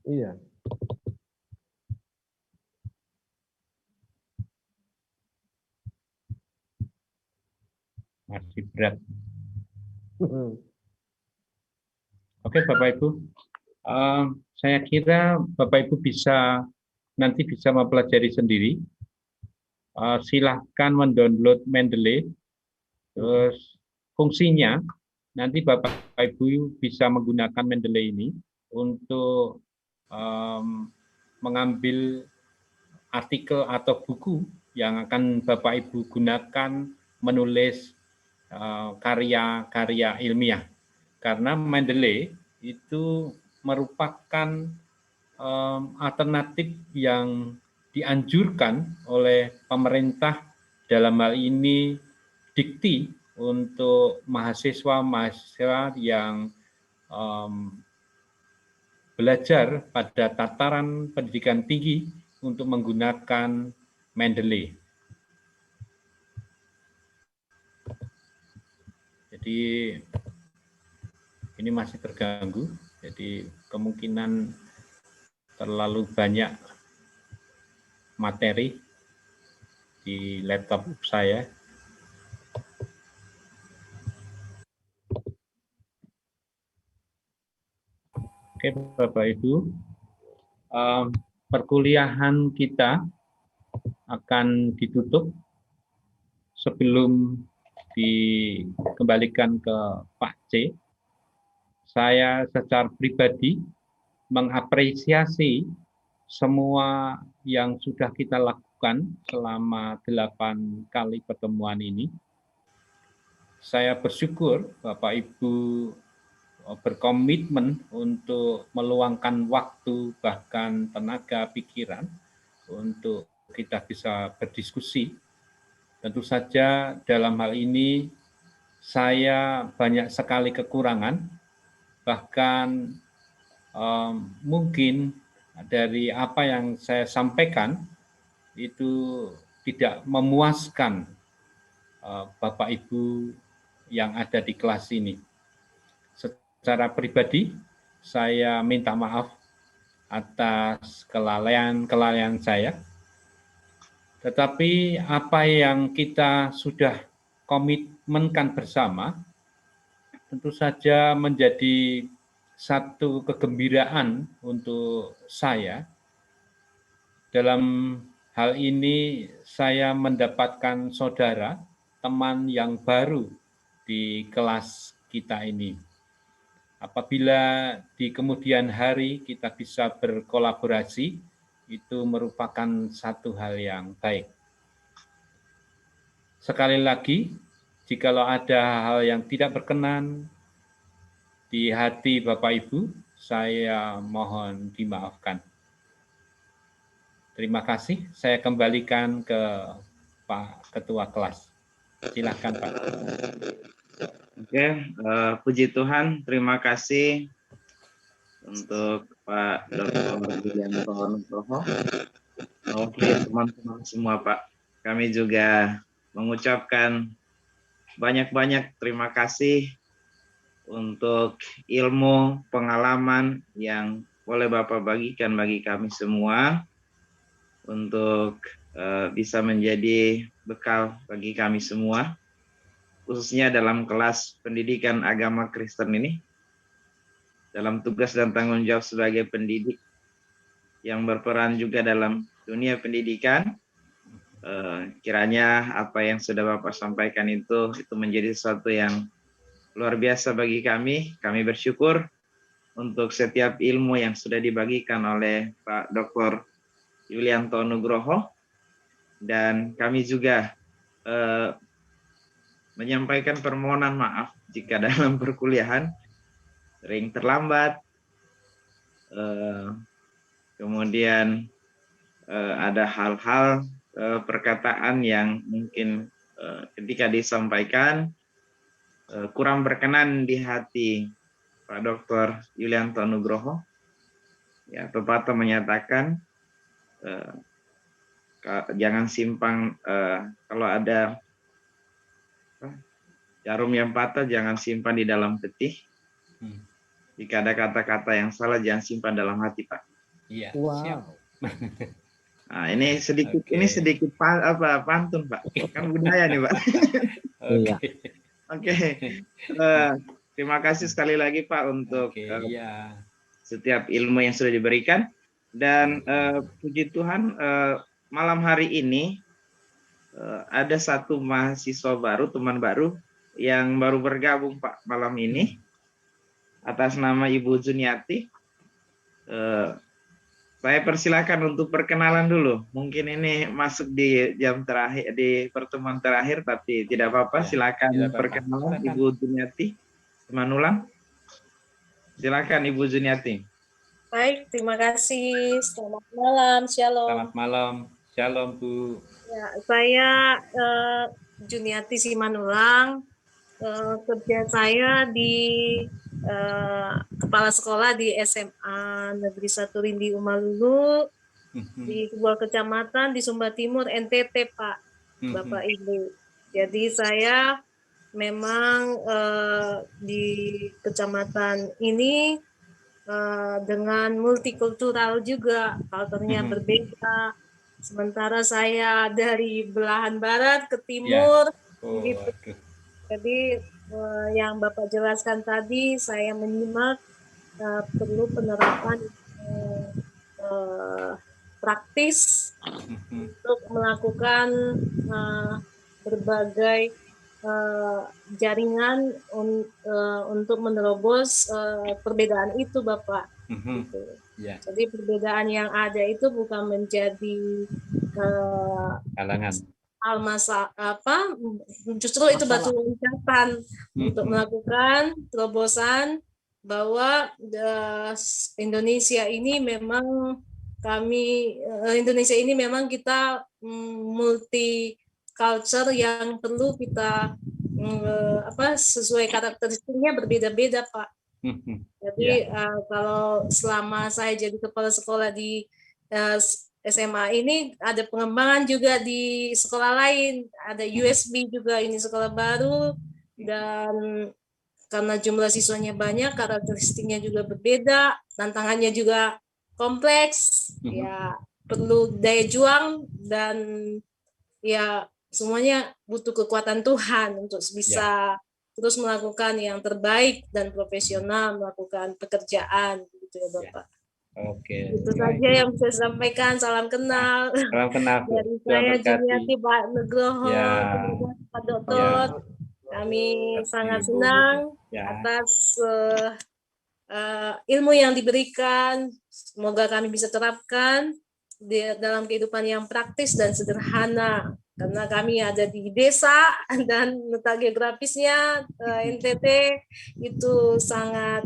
Iya. Masih berat. Oke, Bapak Ibu. Saya kira Bapak Ibu nanti bisa mempelajari sendiri. Silahkan mendownload Mendeley. Terus fungsinya nanti Bapak Ibu bisa menggunakan Mendeley ini untuk mengambil artikel atau buku yang akan Bapak Ibu gunakan menulis karya-karya ilmiah. Karena Mendeley itu merupakan alternatif yang dianjurkan oleh pemerintah, dalam hal ini Dikti, untuk mahasiswa-mahasiswa yang belajar pada tataran pendidikan tinggi untuk menggunakan Mendeley. Jadi ini masih terganggu, jadi kemungkinan terlalu banyak materi di laptop saya. Oke, Bapak Ibu, perkuliahan kita akan ditutup sebelum dikembalikan ke Pak C. Saya secara pribadi mengapresiasi semua yang sudah kita lakukan selama 8 kali pertemuan ini. Saya bersyukur Bapak Ibu berkomitmen untuk meluangkan waktu, bahkan tenaga pikiran untuk kita bisa berdiskusi. Tentu saja dalam hal ini saya banyak sekali kekurangan, bahkan mungkin dari apa yang saya sampaikan itu tidak memuaskan Bapak Ibu yang ada di kelas ini. Secara pribadi, saya minta maaf atas kelalaian saya. Tetapi apa yang kita sudah komitmenkan bersama, tentu saja menjadi satu kegembiraan untuk saya. Dalam hal ini saya mendapatkan saudara, teman yang baru di kelas kita ini. Apabila di kemudian hari kita bisa berkolaborasi, itu merupakan satu hal yang baik. Sekali lagi, jikalau ada hal yang tidak berkenan di hati Bapak Ibu, saya mohon dimaafkan. Terima kasih, saya kembalikan ke Pak Ketua kelas. Silakan Pak. Oke, puji Tuhan, terima kasih untuk Pak Dr. Yulianto Nugroho, teman-teman semua Pak. Kami juga mengucapkan banyak-banyak terima kasih untuk ilmu, pengalaman yang boleh Bapak bagikan bagi kami semua untuk bisa menjadi bekal bagi kami semua, khususnya dalam kelas pendidikan agama Kristen ini, dalam tugas dan tanggung jawab sebagai pendidik yang berperan juga dalam dunia pendidikan. Kiranya apa yang sudah Bapak sampaikan itu menjadi sesuatu yang luar biasa bagi kami. Kami bersyukur untuk setiap ilmu yang sudah dibagikan oleh Pak Dr. Yulianto Nugroho, dan kami juga menyampaikan permohonan maaf jika dalam perkuliahan sering terlambat, kemudian ada hal-hal perkataan yang mungkin ketika disampaikan kurang berkenan di hati Pak Dr. Yulianto Nugroho. Ya, pepatah menyatakan jangan simpang, kalau ada jarum yang patah jangan simpan di dalam peti. Jika ada kata-kata yang salah jangan simpan dalam hati, Pak. Iya. Wow. Siap. Nah, ini sedikit pantun, Pak. Kan budaya nih, Pak. Iya. Oke. Terima kasih sekali lagi, Pak, untuk setiap ilmu yang sudah diberikan. Dan puji Tuhan, malam hari ini ada satu mahasiswa baru, teman baru yang baru bergabung Pak malam ini, atas nama Ibu Juniati. Saya persilakan untuk perkenalan dulu. Mungkin ini masuk di jam terakhir, di pertemuan terakhir, tapi tidak apa-apa. Silakan perkenalan Ibu Juniati Simanulang. Silakan Ibu Juniati. Baik, terima kasih. Selamat malam, Shalom. Selamat malam, Shalom Bu. Ya, saya Juniati Simanulang. Kerja saya di kepala sekolah di SMA Negeri 1 Rindi Umalulu di sebuah kecamatan di Sumba Timur, NTT, Pak, Bapak Ibu. Jadi saya memang di kecamatan ini dengan multikultural juga, culture-nya berbeda. Sementara saya dari belahan barat ke timur, gitu. Jadi yang Bapak jelaskan tadi, saya menyimak perlu penerapan praktis untuk melakukan berbagai jaringan untuk menerobos perbedaan itu, Bapak. Gitu. Jadi perbedaan yang ada itu bukan menjadi halangan. Justru itu batu loncatan untuk melakukan terobosan bahwa Indonesia ini memang kita multi culture yang perlu kita sesuai karakteristiknya berbeda-beda, Pak. Jadi kalau selama saya jadi kepala sekolah di SMA ini ada pengembangan juga di sekolah lain, ada USB juga, ini sekolah baru, dan karena jumlah siswanya banyak, karakteristiknya juga berbeda, tantangannya juga kompleks, ya perlu daya juang, dan ya semuanya butuh kekuatan Tuhan untuk bisa terus melakukan yang terbaik dan profesional melakukan pekerjaan, gitu ya Bapak. Oke. Itu saja yang bisa saya sampaikan. Salam kenal. Salam kenal. Dari saya Juniati Pak Nugroho, Pak Dokter. Kami sangat senang atas ilmu yang diberikan. Semoga kami bisa terapkan dalam kehidupan yang praktis dan sederhana. Karena kami ada di desa dan letak geografisnya NTT itu sangat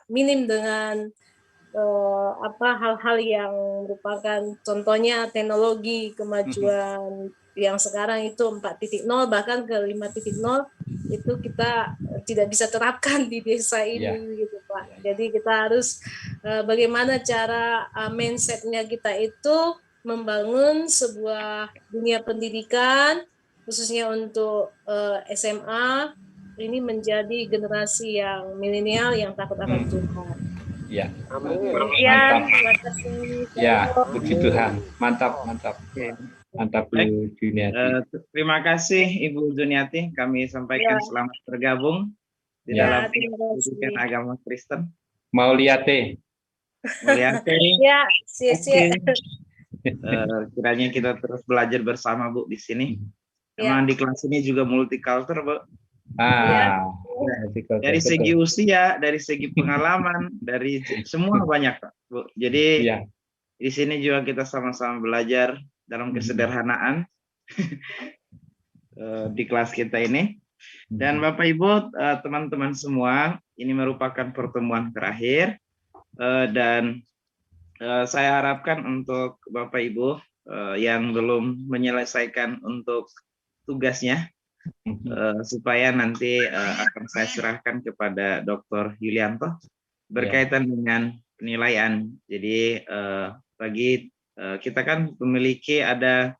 minim dengan hal-hal yang merupakan contohnya teknologi kemajuan yang sekarang itu 4.0 bahkan ke 5.0 itu kita tidak bisa terapkan di desa ini gitu Pak. Jadi kita harus bagaimana cara mindsetnya kita itu membangun sebuah dunia pendidikan khususnya untuk SMA ini menjadi generasi yang milenial yang takut akan Tuhan. Ya, mantap. Ya, puji Tuhan. Mantap. Mantap Bu Juniati. Terima kasih Ibu Juniati. Kami sampaikan selamat bergabung di dalam pendidikan agama Kristen. Mau lihat Ya, siap. Kiranya kita terus belajar bersama Bu di sini. Memang di kelas ini juga multikultur Bu. Dari segi usia, dari segi pengalaman, dari semua banyak Pak, Bu. Jadi di sini juga kita sama-sama belajar dalam kesederhanaan di kelas kita ini. Dan Bapak Ibu, teman-teman semua, ini merupakan pertemuan terakhir dan saya harapkan untuk Bapak Ibu yang belum menyelesaikan untuk tugasnya, supaya nanti akan saya serahkan kepada Dr. Yulianto berkaitan dengan penilaian. Jadi bagi kita kan memiliki ada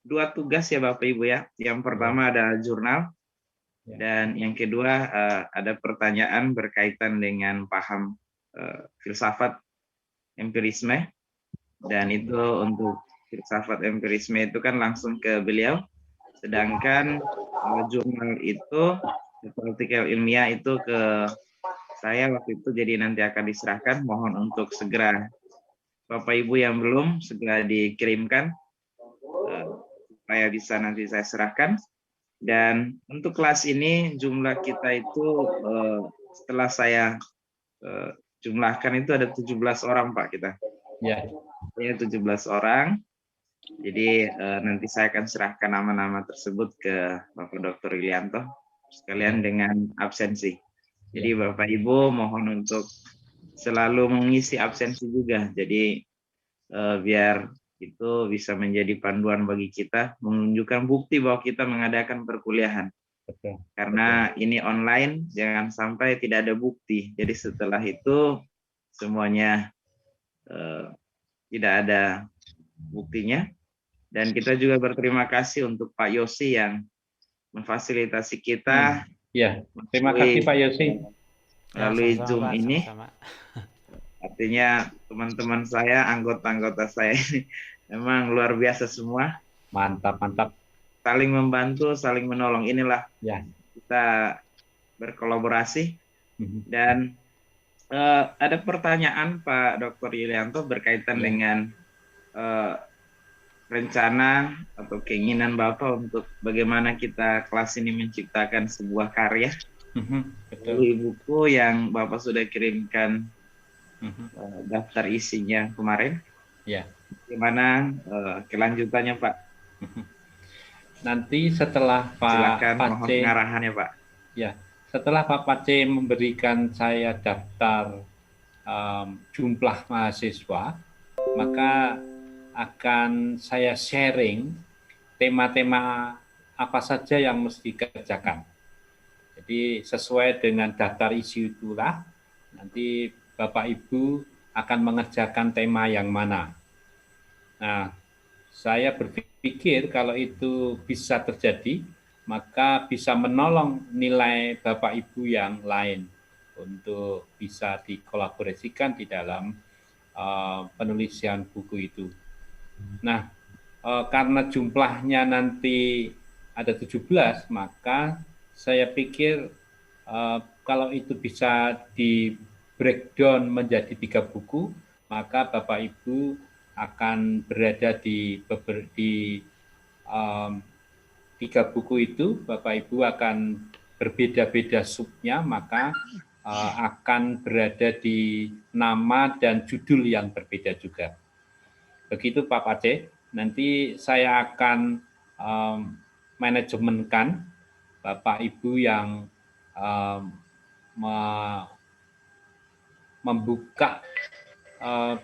2 tugas ya Bapak Ibu ya. Yang pertama ada jurnal dan yang kedua ada pertanyaan berkaitan dengan paham filsafat empirisme, dan itu untuk filsafat empirisme itu kan langsung ke beliau. Sedangkan jurnal itu, artikel ilmiah itu ke saya waktu itu, jadi nanti akan diserahkan. Mohon untuk segera Bapak Ibu yang belum segera dikirimkan supaya bisa nanti saya serahkan. Dan untuk kelas ini jumlah kita itu setelah saya jumlahkan itu ada 17 orang Pak kita. Ya 17 orang. Jadi nanti saya akan serahkan nama-nama tersebut ke Bapak Dr. Yulianto sekalian dengan absensi. Jadi Bapak Ibu mohon untuk selalu mengisi absensi juga. Jadi biar itu bisa menjadi panduan bagi kita, menunjukkan bukti bahwa kita mengadakan perkuliahan. Karena ini online, jangan sampai tidak ada bukti. Jadi setelah itu semuanya tidak ada buktinya. Dan kita juga berterima kasih untuk Pak Yosi yang memfasilitasi kita. Ya, terima kasih Pak Yosi. Melalui Zoom ini. Artinya teman-teman saya, anggota-anggota saya ini memang luar biasa semua. Mantap. Saling membantu, saling menolong. Inilah kita berkolaborasi. Dan ada pertanyaan Pak Dr. Yulianto berkaitan dengan rencana atau keinginan Bapak untuk bagaimana kita kelas ini menciptakan sebuah karya. Melalui buku yang Bapak sudah kirimkan daftar isinya kemarin. Gimana kelanjutannya Pak? Nanti setelah Pak Pace, arahannya Pak. Ya, setelah Pak Pace memberikan saya daftar jumlah mahasiswa, maka akan saya sharing tema-tema apa saja yang mesti dikerjakan. Jadi sesuai dengan daftar isi itulah nanti Bapak Ibu akan mengerjakan tema yang mana. Nah, saya berpikir kalau itu bisa terjadi, maka bisa menolong nilai Bapak Ibu yang lain untuk bisa dikolaborasikan di dalam penulisan buku itu. Nah, karena jumlahnya nanti ada 17, maka saya pikir kalau itu bisa di breakdown menjadi 3 buku, maka Bapak Ibu akan berada di 3 buku itu. Bapak Ibu akan berbeda-beda subnya, maka akan berada di nama dan judul yang berbeda juga. Begitu Pak Pace. Nanti saya akan manajemenkan Bapak Ibu yang membuka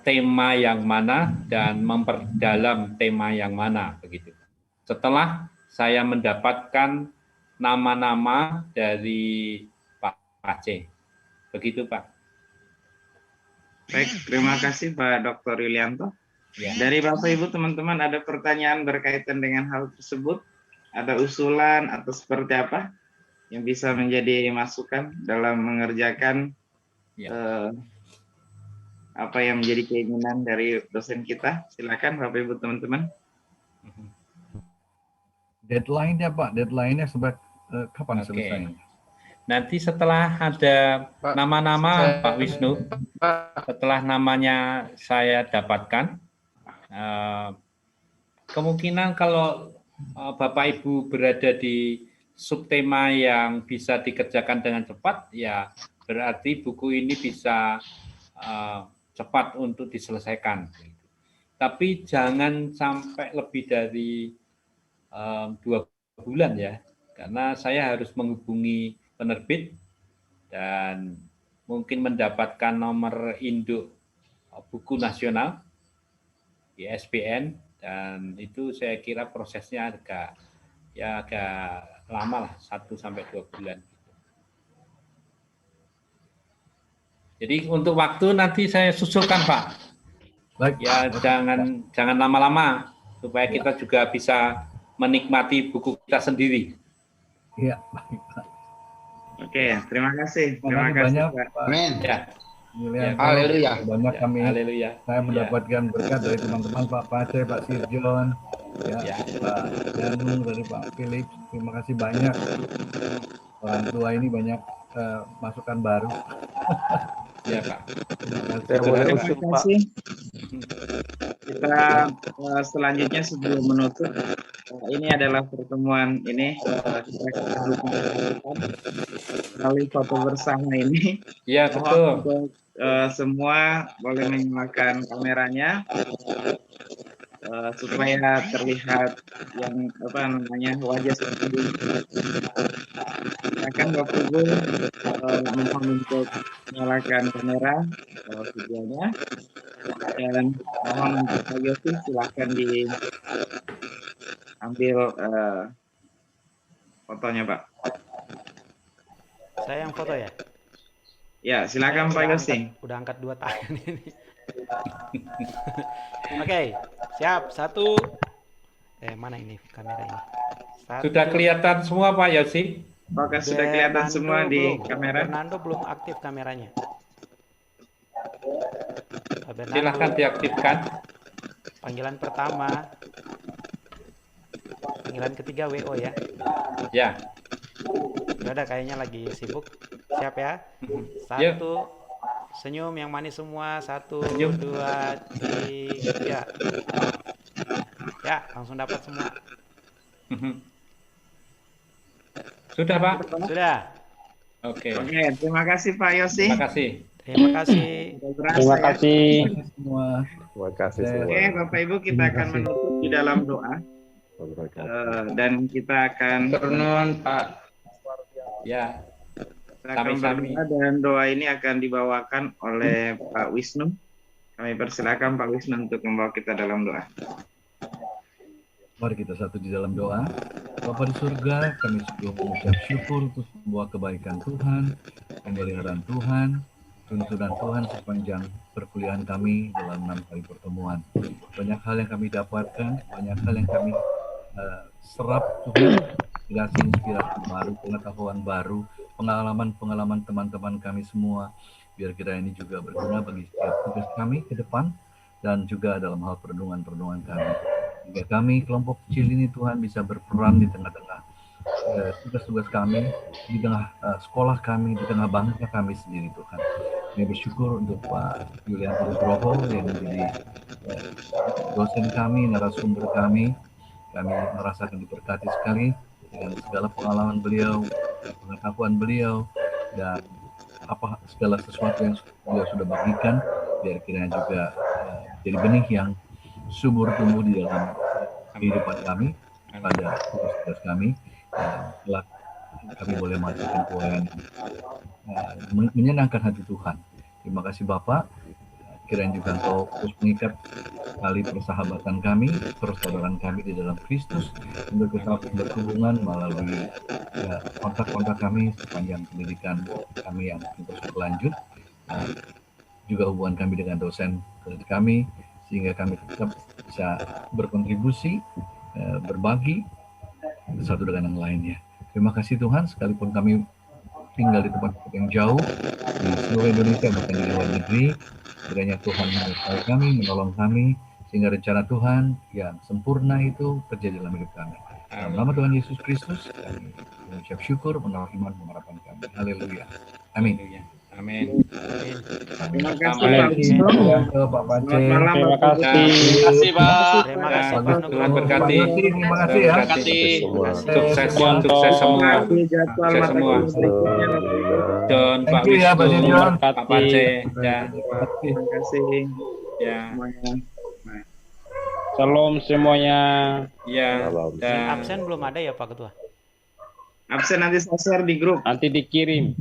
tema yang mana dan memperdalam tema yang mana, begitu. Setelah saya mendapatkan nama-nama dari Pak Aceh, begitu Pak. Baik, terima kasih Pak Dr. Yulianto. Ya. Dari Bapak Ibu teman-teman ada pertanyaan berkaitan dengan hal tersebut? Ada usulan atau seperti apa yang bisa menjadi masukan dalam mengerjakan apa yang menjadi keinginan dari dosen kita? Silakan Bapak Ibu teman-teman. Deadline-nya Pak, deadline-nya kapan selesai? Nanti setelah ada nama-nama Pak Wisnu, setelah namanya saya dapatkan, kemungkinan kalau Bapak Ibu berada di subtema yang bisa dikerjakan dengan cepat, ya berarti buku ini bisa cepat untuk diselesaikan. Tapi jangan sampai lebih dari 2 bulan ya, karena saya harus menghubungi penerbit dan mungkin mendapatkan nomor induk buku nasional ISBN, dan itu saya kira prosesnya agak lama lah, 1-2 bulan. Jadi untuk waktu nanti saya susulkan Pak. Baik. Ya jangan lama-lama supaya kita juga bisa menikmati buku kita sendiri. Iya, baik Pak. Oke, terima kasih. Terima kasih Pak. Amin. Ya. Haleluya. Banyak kami. Haleluya. Saya mendapatkan berkat dari teman-teman Pak Pace, Pak Sirjon, Pak Danu, dari Pak Philip. Terima kasih banyak. Orang tua ini banyak masukan baru. Ya Pak. Terima kasih. Kita selanjutnya sebelum menutup, ini adalah pertemuan ini kali foto bersama ini. Iya betul. Untuk semua boleh menyalakan kameranya supaya terlihat yang wajah seperti ini. Akan Bapak Ibu mohon untuk menyalakan kamera videonya, dan mohon untuk Pak Yosi silakan diambil fotonya Pak. Saya yang foto ya? Ya, silakan Pak Yosi. Udah angkat 2 tangan ini. Oke, siap. 1. Mana ini kamera ini? 1. Sudah kelihatan semua Pak Yosi? Apakah sudah kelihatan semua di kamera? Fernando belum aktif kameranya. Silahkan diaktifkan. Panggilan pertama. Panggilan ketiga WO ya? Ya. Udah kayaknya lagi sibuk. Siap ya? 1. Senyum yang manis semua. 1, 2, 3. Ya, langsung dapat semua. Sudah Pak? Sudah. Oke, terima kasih Pak Yosi. Terima kasih. Terima kasih. Terima kasih semua. Terima kasih semua. Oke, Bapak Ibu, kita akan menutup di dalam doa. Dan kita akan Turun Pak. Ya. Kita akan berdoa, dan doa ini akan dibawakan oleh Pak Wisnu. Kami persilakan Pak Wisnu untuk membawa kita dalam doa. Mari kita satu di dalam doa. Bapa di surga, kami sungguh mengucap syukur untuk semua kebaikan Tuhan, pemeliharaan Tuhan, tuntunan Tuhan sepanjang perkuliahan kami dalam 6 kali pertemuan. Banyak hal yang kami dapatkan, banyak hal yang kami serap Tuhan, inspirasi baru, pengetahuan baru, pengalaman-pengalaman teman-teman kami semua. Biar kiranya ini juga berguna bagi setiap tugas kami ke depan dan juga dalam hal perenungan-perenungan kami. Hingga kami kelompok kecil ini Tuhan bisa berperan di tengah-tengah tugas-tugas kami, di tengah sekolah kami, di tengah bangsa kami sendiri Tuhan. Kami bersyukur untuk Pak Julian Nugroho yang menjadi dosen kami, narasumber kami. Kami merasakan diberkati sekali dengan segala pengalaman beliau, pengetahuan beliau, dan segala sesuatu yang beliau sudah bagikan, biar kiranya juga jadi benih yang subur tumbuh di dalam kehidupan kami pada tugas-tugas kami. Kelak kami boleh melakukan pelayanan menyenangkan hati Tuhan. Terima kasih Bapak. Kiranya juga Engkau terus mengikat tali persahabatan kami, persaudaraan kami di dalam Kristus, untuk tetap berhubungan melalui kontak-kontak kami sepanjang pendidikan kami yang terus berlanjut, juga hubungan kami dengan dosen kami, sehingga kami tetap bisa berkontribusi, berbagi satu dengan yang lainnya. Terima kasih Tuhan, sekalipun kami tinggal di tempat-tempat yang jauh di seluruh Indonesia, bahkan di luar negeri, kiranya Tuhan menyertai kami, menolong kami, sehingga rencana Tuhan yang sempurna itu terjadi dalam hidup kami. Dalam nama Tuhan Yesus Kristus, kami mengucap syukur, menaruh iman, pengharapan kami. Haleluya. Amin. Amin. Terima kasih Pak Pace. Terima kasih Pak. Terima kasih Pak Tuhan Nugroho. berkati. Terima kasih ya. Terima kasih. Sukses semua. Sukses semua. John, Pak Thank you ya, Pak Wisnu, John. Pak Pace. Ya. Terima kasih. Ya. Shalom semuanya. Ya. Yang absen belum ada ya Pak Ketua? Absen nanti saya share di grup. Nanti dikirim.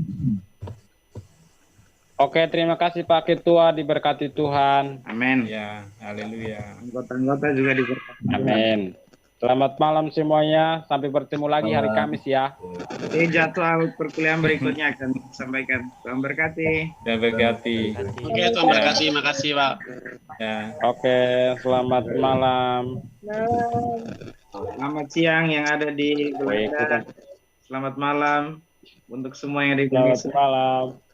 Oke, terima kasih Pak Ketua, diberkati Tuhan. Amin. Ya, haleluya. Anggota-anggota juga diberkati. Amin. Selamat malam semuanya. Sampai bertemu lagi hari Kamis ya. Jadwal perkuliahan berikutnya akan sampaikan. Tuhan berkati. Dan berkati. Oke, Tuhan berkati. Makasih Pak. Ya. Oke, selamat malam. Selamat siang yang ada di Belanda. Selamat malam untuk semua yang ada di Indonesia. Selamat malam.